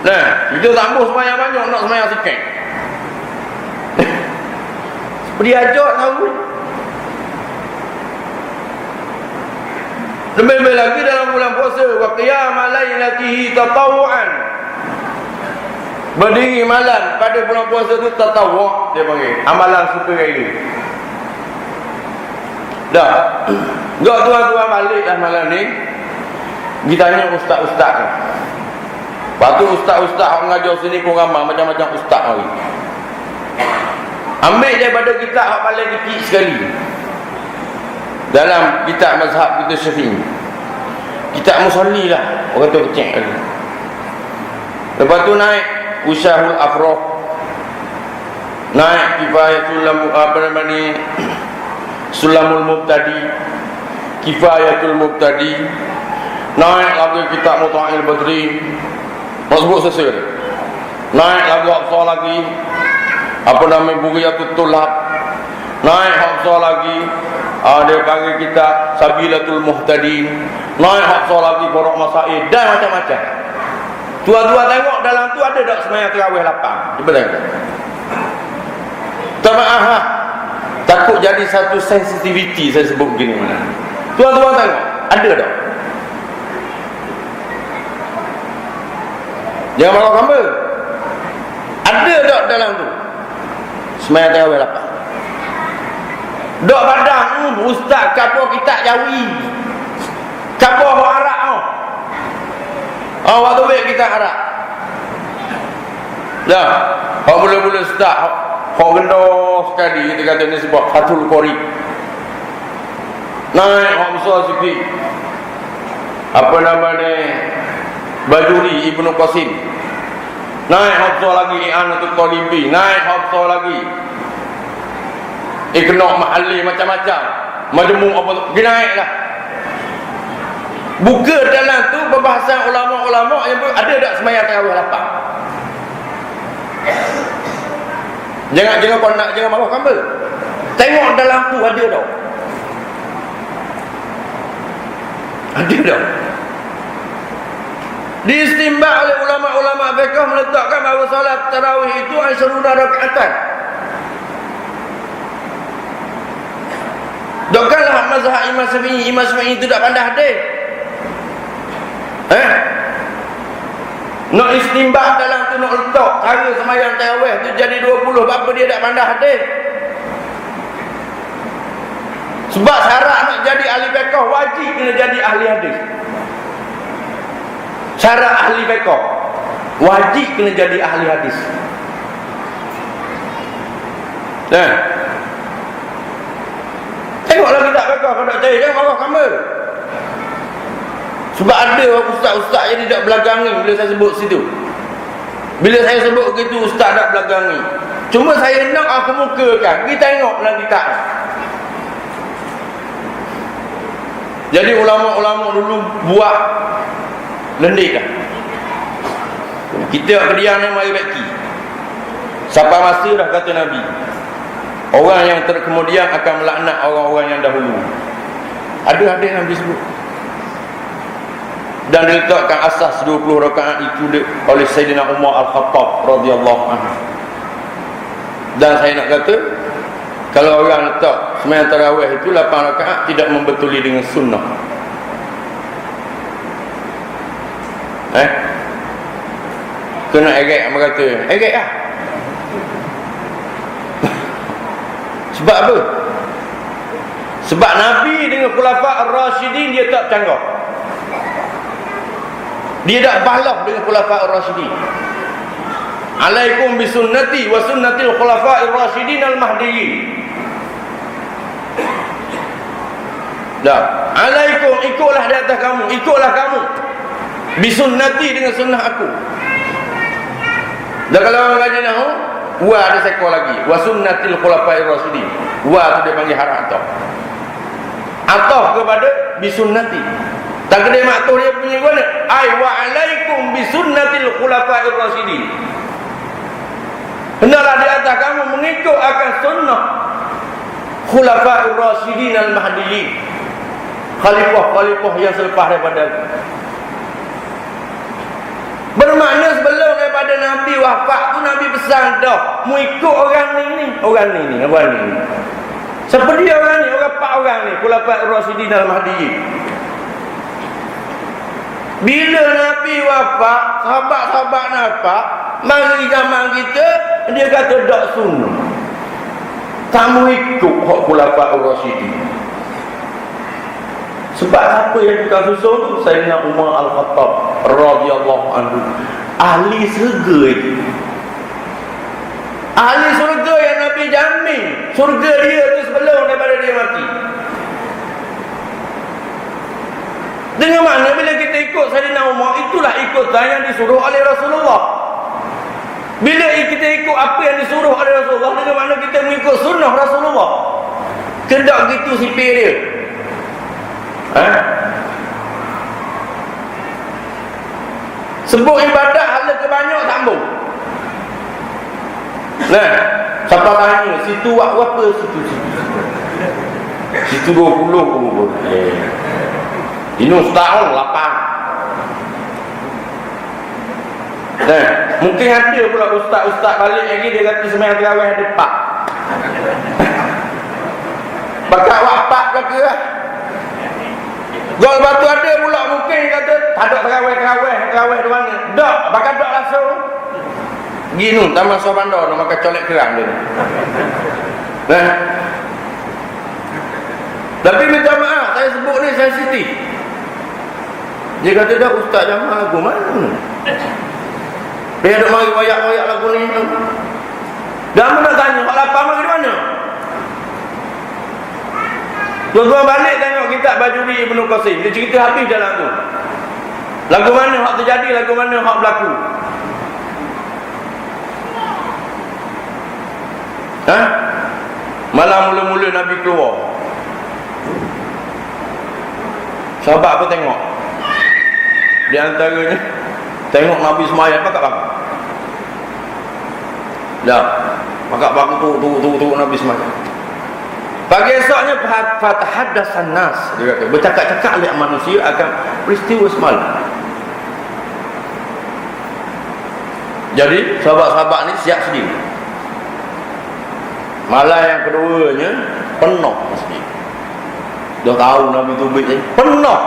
Nah, kita sambung semayang banyak, nak semayang sikit. Dia ajak tahu. Lebih-lebih lagi dalam bulan puasa, wa qiyamul lailatihi tatawuan, berdiri malam pada bulan puasa tu tatawwu, dia panggil amalan sukarela. Dah, enggak tuan-tuan balik dah malam ni, kita tanya ustaz-ustaz ni. Lepas tu ustaz-ustaz orang mengajar sini pun ramai macam-macam ustaz hari. Ambil daripada kitab yang paling kecil sekali dalam kitab mazhab kita Syafi'i, kitab Musalli lah, orang tu kecil lagi. Lepas tu naik Usyahul Afrah, naik Kifayatul Sulamul Mubtadi, Kifayatul Mubtadi, naik lagi kitab Muta'il Badri, masbuk sesir, naik lagi Hafsah lagi, apa nama Bughiyatul Tulab, naik Hafsah lagi, dia panggil kitab Sabilatul Muhtadin, naik Hafsah lagi Borok Masaid, dan macam-macam. Tua-tua tengok dalam tu ada tak semayang terawih 8? Cuba tengok. Tamaah, takut jadi satu sensitivity saya sebut begini mana. Tua-tua tengok, ada tak? Jangan malu hamba. Ada tak dalam tu semayang terawih 8? Dok padang ustaz kapur kitab Jawi, kapur orang Arab tau. Waktu baik kita Arab. Dah, kau mula-mula ustaz kau gendos sekali, kita kata ni sebab Fathul Qori. Naik Hamzah sikit, apa nama ni, Bajuri Ibnu Qasim. Naik Hamzah lagi I'anatul Talibi, naik Hamzah lagi Iqna' Mahalli, macam-macam majmu' apa tu, pergi naik lah. Buka dalam tu perbahasan ulama-ulama yang ada tak semayang terawih 8? Jangan kau nak, jangan marah hamba. Tengok dalam tu ada tak? Ada tak? Diistimbak oleh ulama-ulama fiqh meletakkan bahawa salat tarawih itu Aisyaruna rakaatan. Dokkanlah mazhab Imam Syafi'i? Imam Syafi'i itu tak pandai hadis. Nak istimbah dalam tu nak letak cara sembahyang tarawih tu jadi 20, apa dia tak pandai hadis? Sebab syarat nak jadi ahli fiqh wajib kena jadi ahli hadis. Syarat ahli fiqh wajib kena jadi ahli hadis. Tengoklah kita fiqh kalau tak cari jangan marah kamera. Sebab ada ustaz-ustaz yang tidak belagangi bila saya sebut situ. Bila saya sebut begitu, ustaz tak belagangi. Cuma saya nak aku mukakan, kita tengok dalam kitab. Jadi ulama-ulama dulu buat lendik kan. Kita kedian ni mari baki. Sampai masa dah kata Nabi, orang yang kemudian akan melaknat orang-orang yang dahulu. Ada hadis Nabi sebut. Dan diletakkan asas 20 rakaat itu oleh Sayyidina Umar Al-Khattab radhiyallahu anhu. Dan saya nak kata, kalau orang letak sembahyang tarawih itu 8 rakaat tidak membetuli dengan sunnah. Kena egek apa kata? Egek lah. Sebab apa? Sebab Nabi dengan Khulafa Ar-Rasyidin dia tak canggah. Dia tak balah dengan Khulafa Ar-Rasyidin. Alaikum bisunnati wa sunnatil Khulafa Ar-Rasyidin al-Mahdiyyin. Dah, alaikum, ikutlah di atas kamu, ikutlah kamu bisunnati dengan sunnah aku. Dan kalau orang kaji nahu, wa ada sekor lagi, wa sunnatil Khulafa Ar-Rasyidin. Wa tu dia panggil harap ataf kepada bisunnati. Tak kena maktuh dia punya guna. Ai wa alaikum bisunnatil khulafa'ir rasyidin. Hendaklah di atas kamu mengikut akan sunnah khulafa'ir rasyidin al-mahdiyyin. Khalifah-khalifah yang selepas daripada aku. Bermakna sebelum daripada Nabi wafat tu Nabi pesan dah, mu ikut orang ni. Siapa dia orang ni? Orang 4 orang ni, khulafa'ir rasyidin al-mahdiyyin. Bila Nabi wafat, sahabat-sahabat nampak, mari zaman kita, dia kata tak sunnah. Kamu ikut hak Khulafa Ar-Rasyidin. Sebab siapa yang tukar susun tu? Sayyidina Umar Al-Khattab radhiyallahu anhu. Ahli surga itu. Ahli surga yang Nabi jamin surga dia tu sebelum daripada dia mati. Dengan makna bila kita ikut Sayyidina Umar, itulah ikutan yang disuruh oleh Rasulullah. Bila kita ikut apa yang disuruh oleh Rasulullah, dengan makna kita mengikut sunnah Rasulullah. Tidak gitu sipir dia. Sebut ibadat hala kebanyak sambung. Nah, siapa tanya, situ buat apa? Situ 20 ini setahun 8. Nah, mungkin ada pula ustaz-ustaz balik lagi dia kata sembahyang tarawih ada 4. Bakat wapak ke lah. Gol batu ada pula mungkin kata tak ada tarawih di mana. Dak, bakat dak langsung. Gini taman Sobandor nak makan colek kerang dia. Nah. Tapi minta maaf, saya sebut ni sensitif. Dia kata dah ustaz jamaah aku mana? Dia ada mari wayak-wayak lagu ni. Dan mana tanya, hak lapar mari di mana? Tuan-tuan balik tengok kitab Bajuri Ibnu Qasim. Dia cerita habis dalam tu. Lagu mana hak terjadi, lagu mana hak berlaku. Malam mula-mula Nabi keluar. Sahabat apa tengok? Di antaranya tengok Nabi semayang pakat bang. Dah, pakat bang tu Nabi semayang. Pagi esoknya fatahaddatsan nas, dia kata bercakap-cakap oleh manusia akan peristiwa semalam. Jadi sahabat-sahabat ni siap sedia. Malam yang keduanya penuh masjid. Dah tahu Nabi tu baik je. Penuh.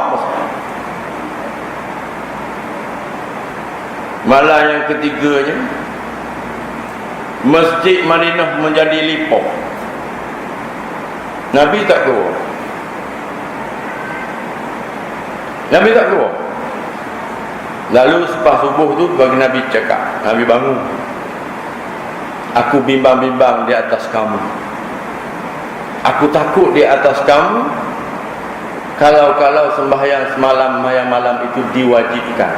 Malah yang ketiganya, Masjid Madinah menjadi lipoh. Nabi tak keluar. Nabi tak keluar. Lalu selepas subuh tu bagi Nabi cakap, Nabi bangun. Aku bimbang-bimbang di atas kamu. Aku takut di atas kamu. Kalau sembahyang semalam malam itu diwajibkan.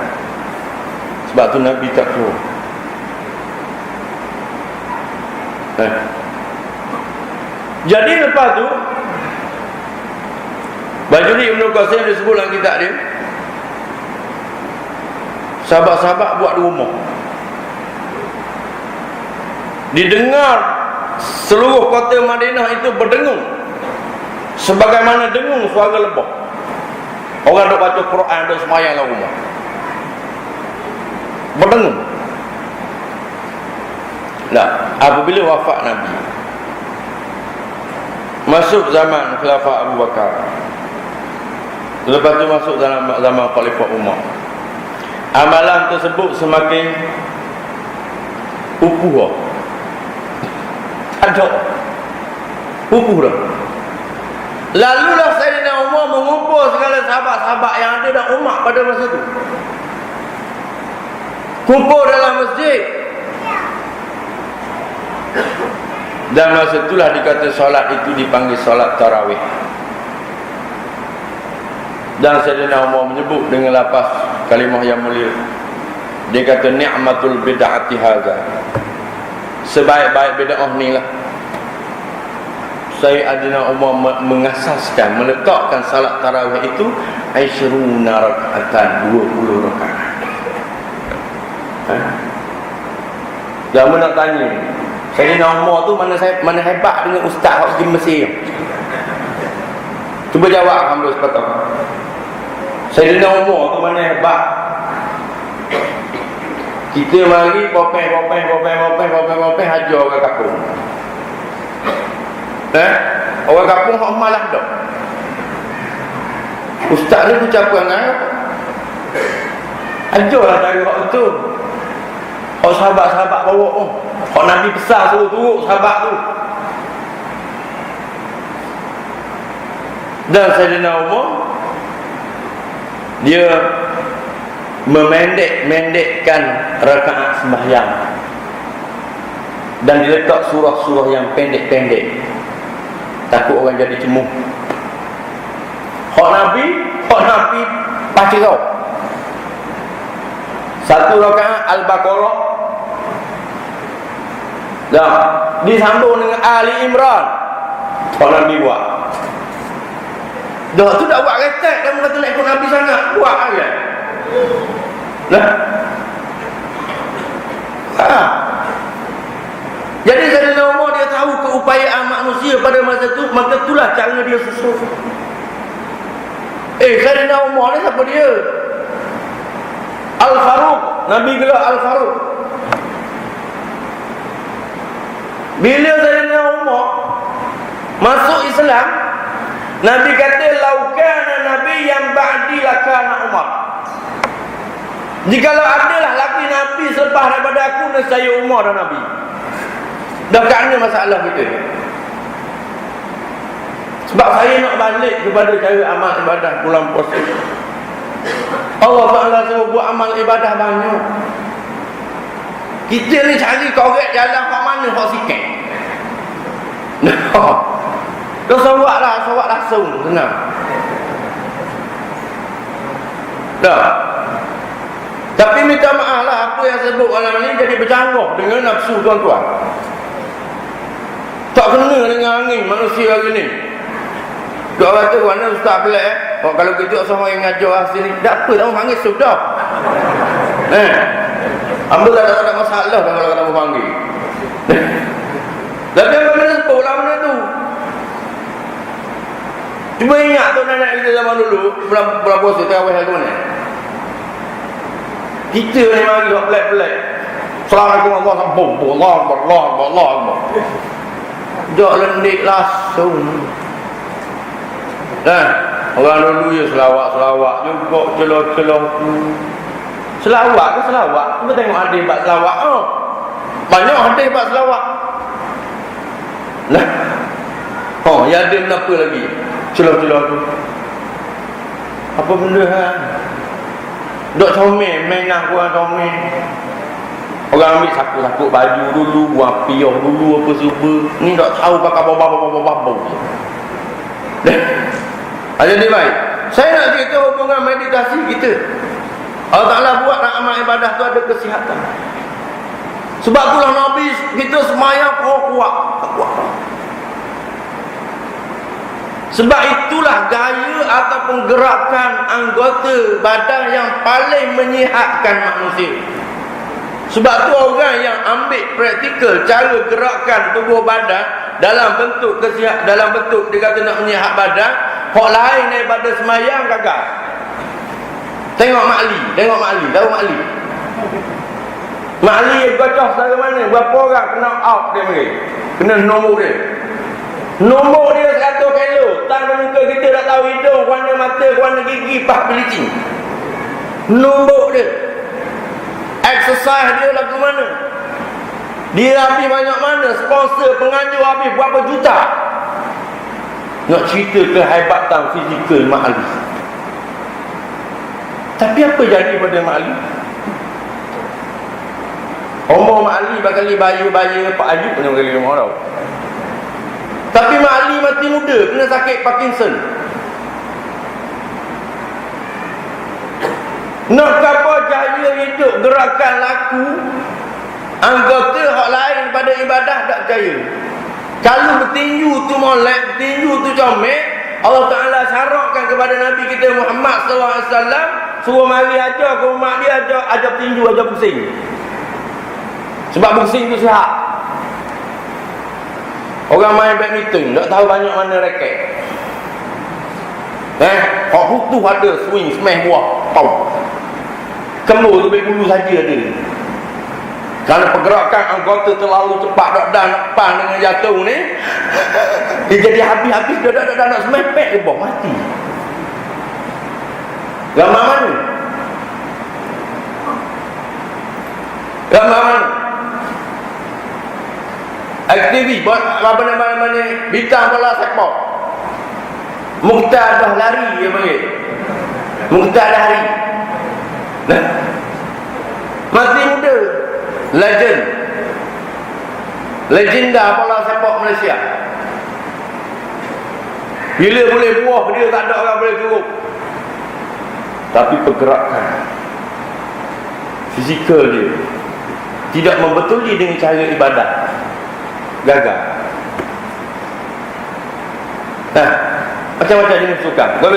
Sebab tu Nabi tak keluar. Jadi lepas tu Bajuri Ibn Qasim disebut dalam kitab dia, sahabat-sahabat buat di rumah, didengar seluruh kota Madinah itu berdengung sebagaimana dengung suara lebah. Orang duk baca Quran, duk semayang dalam rumah, berdengung. Nah, apabila wafat Nabi, masuk zaman Khilafah Abu Bakar, lepas tu masuk dalam zaman Khalifah Umar, amalan tersebut semakin upuh. Ada upuh dah. Lalulah Sayyidina Umar mengumpul segala sahabat-sahabat yang ada dan umat pada masa itu, kumpul dalam masjid. Dan masa itulah dikata solat itu dipanggil solat tarawih. Dan Sayyidina Umar menyebut dengan lapas kalimah yang mulia. Dia kata ni'matul bid'ati hadza. Sebaik-baik bid'ah ni lah. Sayyidina Umar mengasaskan, meletakkan salat tarawih itu 20 rakaatan, 20 rakaat. Lama nak tanya, Sayyidina Umar tu mana hebat dengan ustaz hak pergi Mesir. Cuba jawab hamba sepatah. Sayyidina Umar tu mana hebat. Kita mari popeng hajar orang kampung. Orang kampung hak malah dah. Ustaz ni ucap perangai apa? Ajarlah cara hak tu. Hak sahabat-sahabat bawa tu. Hak Nabi besar suruh turut sahabat tu. Dan Sayyidina Umar, dia memendek-mendekkan rakaat sembahyang dan diletak surah-surah yang pendek-pendek, takut orang jadi cemuh. Hak Nabi pacarau. Satu rakaat Al-Baqarah dan disambung dengan Ali Imran. Hak Nabi buat. Dah tu dah buat retak, dan kata nak ikut Nabi sangat, buat aja. Nah. Jadi Sayyidina Umar dia tahu keupayaan manusia pada masa itu, maka itulah cara dia susun. Sayyidina Umar ni siapa dia? Al-Faruq, Nabi gelar Al-Faruq. Bila Sayyidina Umar masuk Islam, Nabi kata laukana Nabi yang ba'di lakana Umar. Jikalau adalah laki Nabi selepas daripada aku, nescaya Umar dan Nabi. Dah kerana masalah kita. Sebab saya nak balik kepada cara amal ibadah bulan puasa. Allah Ta'ala suruh buat amal ibadah banyak. Kita ni cari korek jalan kat mana hak sikit. Kau sawak langsung, senang. Dah. Tapi minta maaf lah, apa yang sebut malam ni jadi bercanggah dengan nafsu tuan-tuan. Tak kena dengan angin manusia hari ni. Duk kata mana ustaz pelik kalau kejut sama yang ngajar sini, tak apa, tak panggil sudah. Hamba tak ada masalah kalau kamu panggil. Tapi apa benda sebut lah benda tu. Cuba ingat tu nenek kita zaman dulu, bulan puasa terawih hari mana? Kita ni mari buat pelik-pelik. Assalamualaikum warahmatullahi wabarakatuh. Jok lendik langsung. Nah, orang dulu ya selawat juga celah-celah tu. Selawat ke selawat? Cuba tengok hadis bab selawat. Oh. Banyak hadis bab selawat. Nah. Oh, ya ada kenapa lagi? Celah-celah tu. Apa benda ha? Dok comel, mainan kurang comel. Orang ambil sakut-sakut baju dulu, buang piyah dulu apa semua. Ni tak tahu pakai bau-bau. Jadi baik. Saya nak cerita hubungan meditasi kita. Allah Ta'ala buat nak amal ibadah tu ada kesihatan. Sebab itulah Nabi kita semayang kuat. Sebab itulah gaya ataupun gerakan anggota badan yang paling menyihatkan manusia. Sebab tu orang yang ambil praktikal cara gerakan tubuh badan dalam bentuk dalam bentuk dia kata nak menyihat badan, hak lain daripada semayang gagal. Tengok Makli, tahu Makli? Makli gocah dari mana? Berapa orang kena out dia mari? Kena nombor dia. Nombor dia 100 kilo. Tangan muka kita dah tahu hidung, warna mata, warna gigi, pah pelicin. Nombor dia. Exercise dia lagu mana? Dia habis banyak mana? Sponsor, penganjur habis berapa juta? Nak cerita kehebatan fizikal Mak Ali. Tapi apa jadi pada Mak Ali? Umur Mak Ali bakal bayar Pak Ayub punya kali rumah tau. Tapi Mak Ali mati muda, kena sakit Parkinson. Nak apa jaya hidup, gerakan laku, anggota hak lain pada ibadah tak jaya. Kalau bertinju tu molek, bertinju tu comel, Allah Ta'ala syaratkan kepada Nabi kita Muhammad SAW, suruh mari ajar ke rumah dia, ajar tinju, ajar pusing. Sebab pusing tu sihat. Orang main badminton tak tahu banyak mana raket. Hak putus ada swing, smash buah, tau. Kemur tu baik bulu saja ada. Kalau pergerakan anggota terlalu cepat nak pan dengan jatuh ni, dia jadi habis-habis dah nak smash back ke bawah, mati. Gambar mana? Aktivis buat apa nama bintang bola sepak. Mukhtar dah lari dia panggil. Mukhtar dah hari. Nah. Mati muda. Legenda bola sepak Malaysia. Bila boleh buah dia tak ada orang boleh turun. Tapi pergerakan fizikal dia tidak membetuli dengan cara ibadah, gagal. Nah, macam-macam jenis sukan. Gua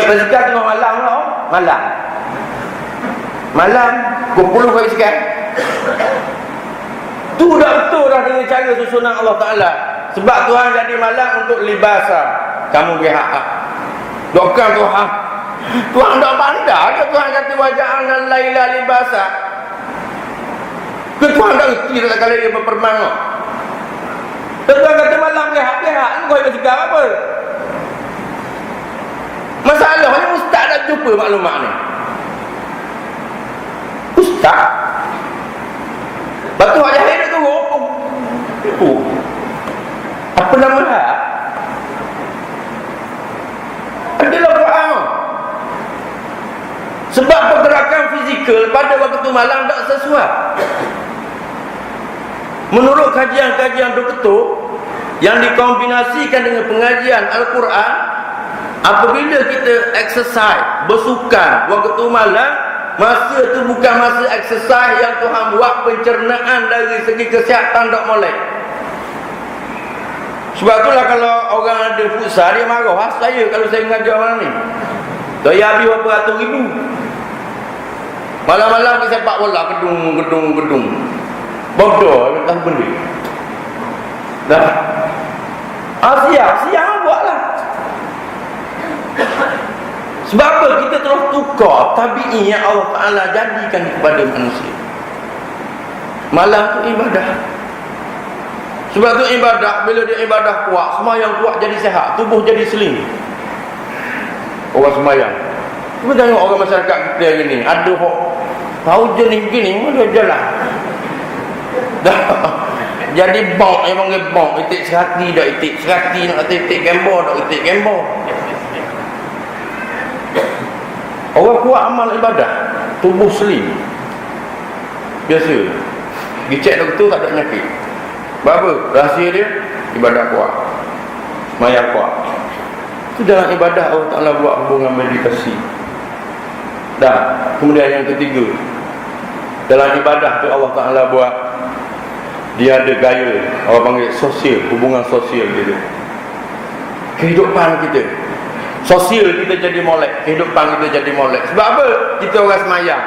bersikap tengok malam lah. Malam pukul 10 bersikap. Tu dah betul dah dengan cara susunan Allah Ta'ala. Sebab Tuhan jadi malam untuk libasa. Kamu berhak. Dokang Tuhan tak pandai ke Tuhan kata waja'alna laila libasa. Ke Tuhan tak reti tak kala dia berpermang. Tuhan kata malam berhak. Kau yang bersikap apa? Masalahnya ustaz tak jumpa maklumat ni. Ustaz batu wajah dia turun. Apa nama dia? Adalah Quran. Sebab pergerakan fizikal pada waktu malam tak sesuai. Menurut kajian-kajian doktor yang dikombinasikan dengan pengajian Al-Quran, apabila kita exercise, bersukan waktu malam, masa tu bukan masa exercise yang Tuhan buat pencernaan dari segi kesihatan tak molek. Sebab itulah kalau orang ada futsal dia marah saya kalau saya mengajar orang ni. Saya habis berapa ratus ribu. Malam-malam kita sepak bola gedung. Bodoh tak benda. Dah. Siang buatlah. Sebab apa kita terus tukar tabi'i yang Allah Ta'ala jadikan kepada manusia. Malam tu ibadah. Sebab tu ibadah, bila dia ibadah kuat, semayang kuat jadi sehat, tubuh jadi slim. Orang semayang. Cuba tengok orang masyarakat kita hari ni, ada kok tahu jenis begini, dia jalan. Dah jadi bong, yang panggil bong, itik serati dah itik serati, nak kata itik gambar dah itik gambar. Orang kuat amal ibadah, tubuh slim. Biasa. Pergi cek doktor tak ada penyakit. Sebab apa? Rahsia dia ibadah kuat, semayang kuat. Itu dalam ibadah Allah Ta'ala buat hubungan meditasi. Dan kemudian yang ketiga, dalam ibadah tu Allah Ta'ala buat, dia ada gaya, orang panggil sosial, hubungan sosial dia. Kehidupan kita, sosial kita jadi molek, kehidupan kita jadi molek. Sebab apa? Kita orang semayang.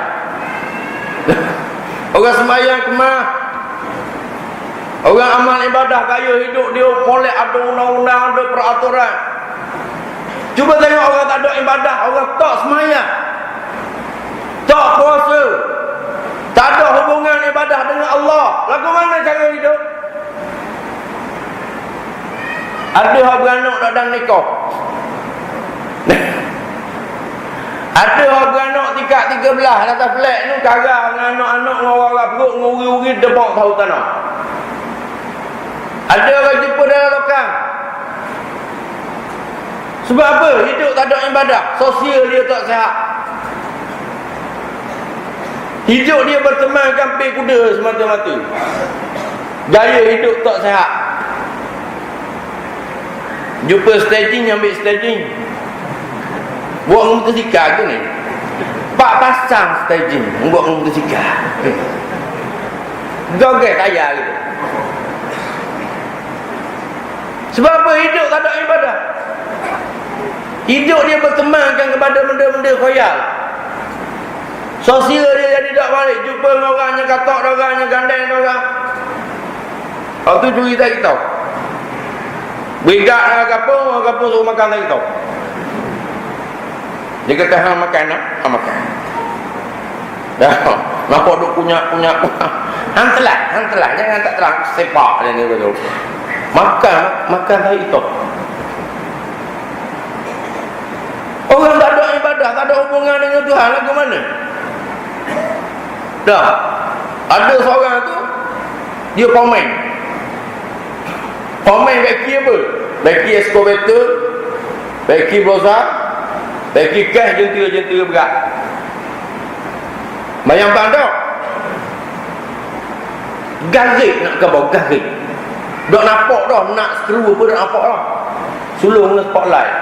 Orang semayang kemah, orang amal ibadah, gaya hidup dia molek, ada undang-undang, ada peraturan. Cuba tengok orang tak ada ibadah, orang tak semayang, tak puasa, tak ada hubungan ibadah dengan Allah. Lagu mana cara hidup? Ada orang beranak tak dan nikah. Ada orang beranak tingkat 13 atas flat ni, karang dengan anak-anak dengan orang perut, dengan uri-uri debok tahu tanah. Ada orang jumpa dalam lokang. Sebab apa? Hidup tak ada ibadah, sosial dia tak sihat. Hidup dia berteman kamping kuda semata-mata. Gaya hidup tak sihat. Jumpa staging, ambil staging. Buat motosikal ke ni? 4 pasang staging buat motosikal. Joget kaya gitu. Sebab apa? Hidup tak ada ibadah. Hidup dia bertemankan kepada benda-benda khayal. Sosial dia jadi tak balik. Jumpa dengan orang yang katok orang, yang gandeng orang. Kalau tu curi tak kita. Berigak dengan kapung suruh makan tak kita. Dia kata hang makan nak? Hang makan. Dah. Nampak duk kunyak-kunyak. Hang telah. Jangan tak terang sepak dia ni betul. Makan tak kita. Orang tak ada ibadah, tak ada hubungan dengan Tuhan, lagu mana? Dah. Ada seorang tu, dia pemain beki apa? Beki excavator, beki broza, beki cash, jentera-jentera berat. Bayangkan tak? Garik nak kebau, garik. Tak nampak dah, nak skru apa tak nampak lah. Sulung dengan spotlight.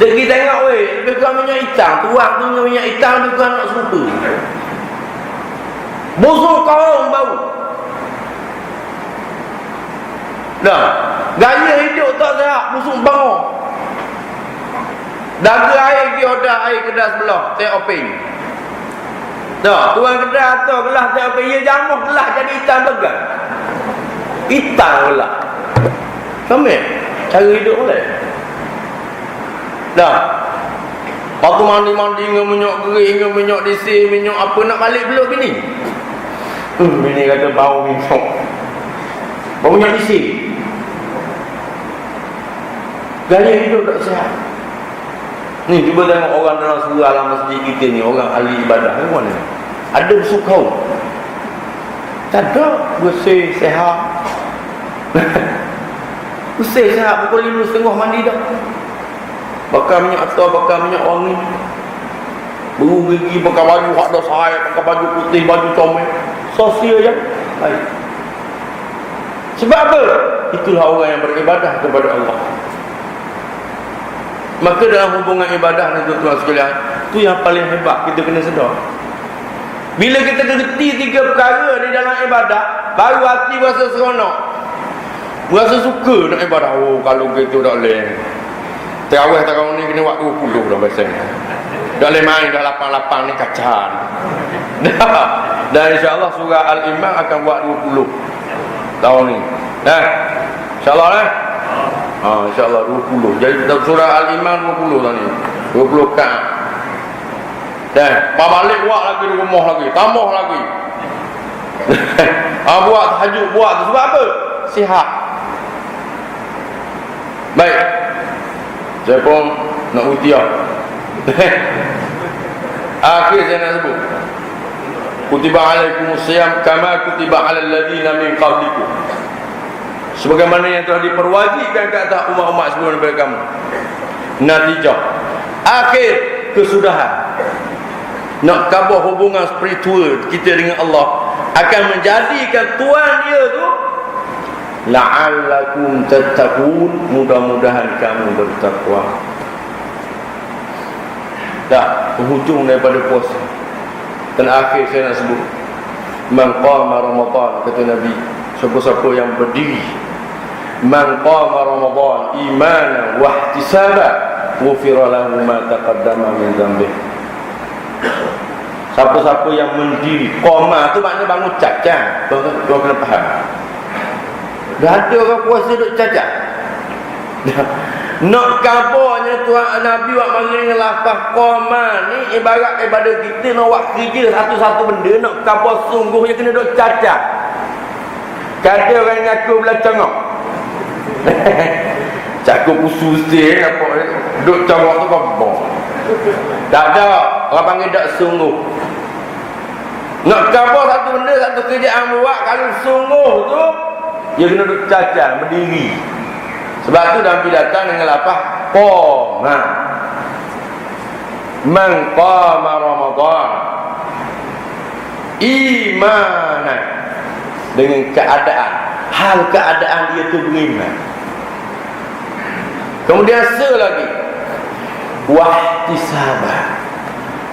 Jadi tengok weh, lebih kurang minyak hitam. Tuang tu minyak hitam, lebih kurang nak serupa. Busuk korong bau. Dah, gaya hidup tak sihat, busuk bau. Daga air dia dah air kedas sebelah, teh openg. Dah, tuang kedas atau gelas teh openg, ia jamuh gelas jadi hitam begal. Hitam gelas. Sampai cara hidup boleh. Dah. Waktu mandi-mandi dengan minyak kering, dengan minyak disir, minyak apa, nak balik belum bini? Bini kata bau minyak. Bau minyak disir. Gaya hidup tak sihat. Ni cuba tengok orang dalam surau alam masjid kita ni, orang ahli ibadah ni mana? Ada bersukau. Tak ada bersih sehat. Bersih sehat pukul 5:30 mandi dah. Bakar minyak atau bakar minyak wangi, buru gigi, bakar baju hak dah sahai, bakar baju putih, baju comel. Sosial je baik. Sebab apa? Itulah orang yang beribadah kepada Allah. Maka dalam hubungan ibadah ni tuan-tuan sekalian, tu yang paling hebat kita kena sedar. Bila kita kerti 3 perkara di dalam ibadah, baru hati rasa seronok, rasa suka nak ibadah. Oh, kalau gitu tak boleh. Terawih tahun ni kena buat 20 dah biasanya. Dah boleh main dah 8 ni kacan. Dan insyaAllah surah Al-Imran akan buat 20 tahun ni. InsyaAllah InsyaAllah 20. Jadi surah Al-Imran 20 tahun ni. 20 kan. Balik buat lagi di rumah lagi, tambah lagi. Buat tahajud, buat. Sebab apa? Sihat. Baik, saya pun nak utiah. Akhir saya nak sebut, kutiba alaikumus siyam kama kutiba alal ladzina min qablikum, sebagaimana yang telah diperwajibkan ke atas umat-umat sebelum daripada kamu. Natijah, akhir kesudahan, nak kabur hubungan spiritual kita dengan Allah, akan menjadikan Tuhan dia tu la'allakum tattaqun, mudah-mudahan kamu bertakwa. Dah penghujung daripada puasa. Dan akhir saya nak sebut, man qama Ramadan, kata Nabi, siapa-siapa yang berdiri, man qama Ramadan imanan wa ihtisaban ghufira lahu ma taqaddama min dhanbi. Siapa-siapa yang mendiri, qama tu maknanya bangun cacat. Kau kena faham. Dah ada orang puasa duk cacat. Nak kabarnya Tuhan Nabi buat panggil dengan lafaz qama ni ibarat daripada kita nak buat kerja satu-satu benda, nak kabar sungguhnya kena duk cacat. Kata orang ngaku belah cengok. Cakap usus dia apa duk cengok tu kabar. Tak ada, orang panggil tak sungguh. Nak kabar satu benda, satu kerjaan buat, kalau sungguh tu dia kena duk cacat, berdiri. Sebab tu dalam datang dengan lafaz qama. Man qama Ramadan imanan, dengan keadaan, hal keadaan dia tu beriman. Kemudian selagi wahtisaban,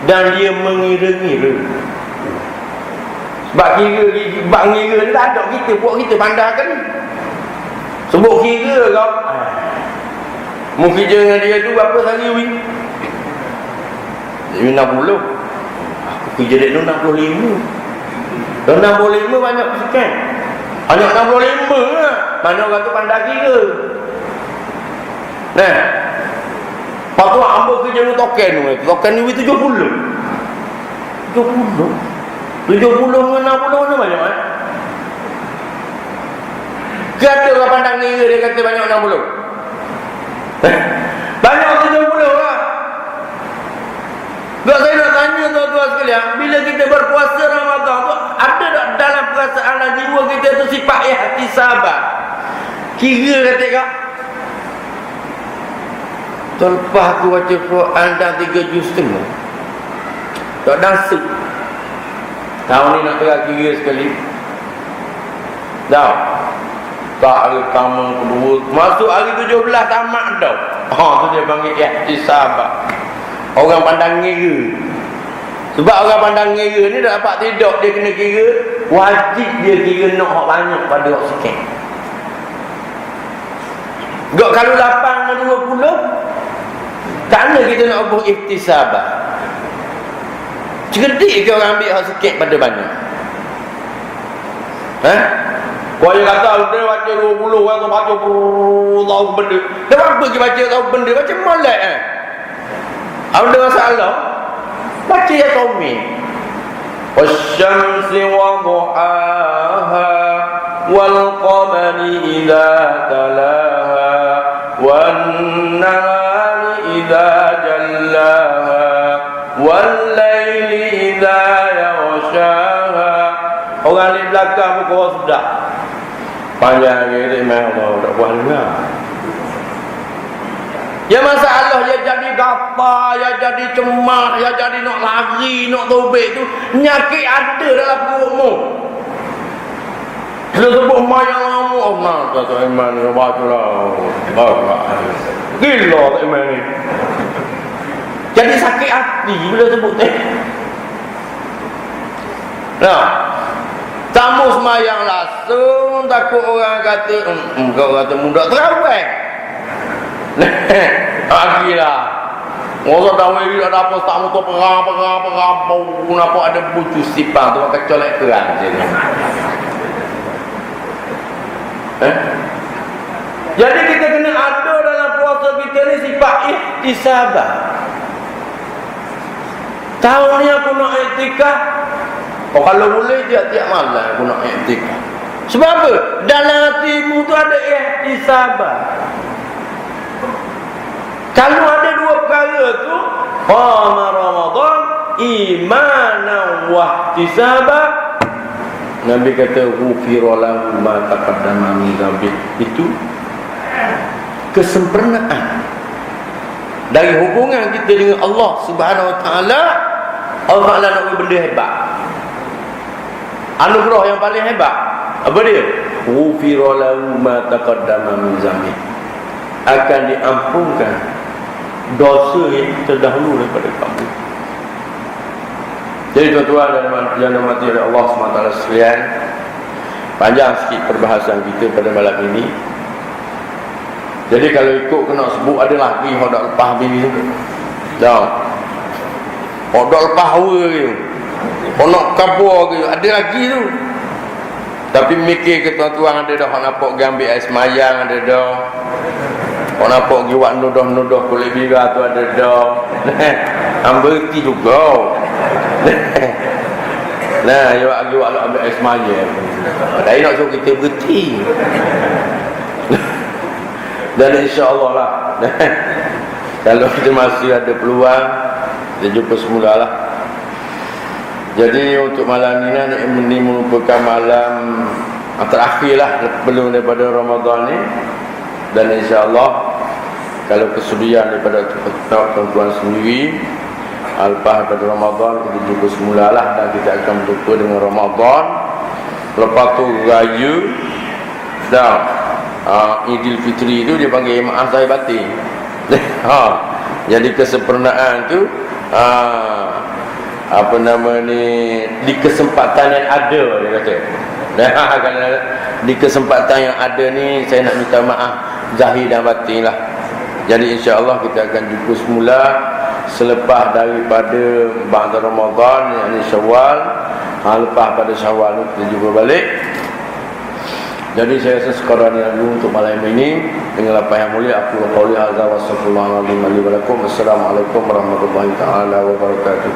dan dia mengira-ngira. Sebab ngira ni tak ada kita, buat kita pandai kan. Sebut kira kau, mu kerja dengan dia tu berapa hari weh? Dia 60. Aku kerja dia tu 65. Dan 65 banyak sekian. Banyak 65 lah. Mana orang tu pandai kira. Nah, lepas tu hamba kerja dengan token tu. Token ni 70. 70 dengan 60 mana banyak eh? Kata orang pandang kira dia kata banyak 60. Banyak 70 lah. Sebab saya nak tanya tuan-tuan sekalian, bila kita berpuasa Ramadan tu, ada tak dalam perasaan dan jiwa kita tu sifat ihtisabah? Kira kata kak, terlepas aku baca Quran dah 3 juz setengah, tak dasuk. Tahun ni nak tengah kira sekali. Dah tak hari pertama, kedua, masuk hari 17 tamat dah. Tu dia panggil ihtisabah. Orang pandang ngira. Sebab orang pandang ngira ni dah dapat tidak, dia kena kira, wajib dia kira nak hak banyak pada hak sikit. Gak kalau 8 dengan 20, tak ada kita nak buat ihtisabah. Cerdik ke orang ambil hak sikit pada banyak? Kau yang kata dia baca 20, orang tu baca tahu benda. Dia apa pergi baca tahu benda, baca molek ada masalah. Baca ya Tommy. Wasyamsi wa duhaha wal qamari idza talaha wan nahari idza jallaha wal laili idza yaghshaha. Orang di belakang muka sudah panjang ni memang Allah tak buat dengar. Ya masalah dia jadi gatal, dia jadi cemas, dia jadi nak lari, nak tobek tu, penyakit ada dalam perutmu. Dia sebut mayang lama, Allah tak iman ni, bacalah. Gila tak iman ni. Jadi sakit hati bila sebut tu. Nah, tamu semayang langsung, takut orang kata, kau kata muda terawih. Akhirlah orang dah wiri ada apa tak motor perang kenapa ada bucu sipang tu pakai colek keran je. Jadi kita kena ada dalam puasa kita ni sifat ihtisabah. Tahun ni aku nak iktikaf, kalau boleh tiap-tiap malam aku nak iktikaf. Sebab apa? Dalam hatimu tu ada ihtisabah. Kalau ada dua perkara tu, qama Ramadan imanan wa ihtisaban, Nabi kata ghufira lahu ma taqaddama min dhanbi. Itu kesempurnaan dari hubungan kita dengan Allah Subhanahu wa taala. Allah Taala nak benda hebat. Anugerah yang paling hebat apa dia? Ghufira lahu ma taqaddama min dhanbi. Akan diampunkan dosa yang terdahulu daripada kamu. Jadi tuan-tuan dan dirahmati oleh Allah SWT sekalian, panjang sikit perbahasan kita pada malam ini. Jadi kalau ikut kena sebut ada lagi hodak lepas bini tu. Dah. Hodak lepas hawa tu. Hodak kabur tu ada lagi tu. Tapi mikir ke tuan-tuan ada dah nampak pergi ambil air semayang ada dah. Orang nampak pergi buat nudah-nudah kulit bira tu ada dah. Hamba reti juga. Nah, you buat ambil air semayang. Padahal nak suruh kita berhenti. Dan insya-Allah lah. Kalau kita masih ada peluang, kita jumpa semula lah. Jadi untuk malam ini merupakan malam terakhir lah belum daripada Ramadan ni. Dan insya-Allah kalau kesudian daripada tuan-tuan sendiri, lepas pada Ramadan kita jumpa semula lah. Dan kita akan berjumpa dengan Ramadan. Lepas tu raya dah. Idul Fitri itu dia panggil maaf zahir batin. Jadi kesempurnaan tu apa nama ni, di kesempatan yang ada dia kata. Kalau di kesempatan yang ada ni saya nak minta maaf zahir dan batin lah. Jadi insya-Allah kita akan jumpa semula selepas daripada ba'da Ramadan, yakni Syawal. Lepas pada Syawal kita jumpa balik. Jadi saya rasa sekarang ini untuk malam ini dengan lapang yang mulia aku qauli hadza wa sallallahu alaihi wa sallam. Assalamualaikum warahmatullahi taala wabarakatuh.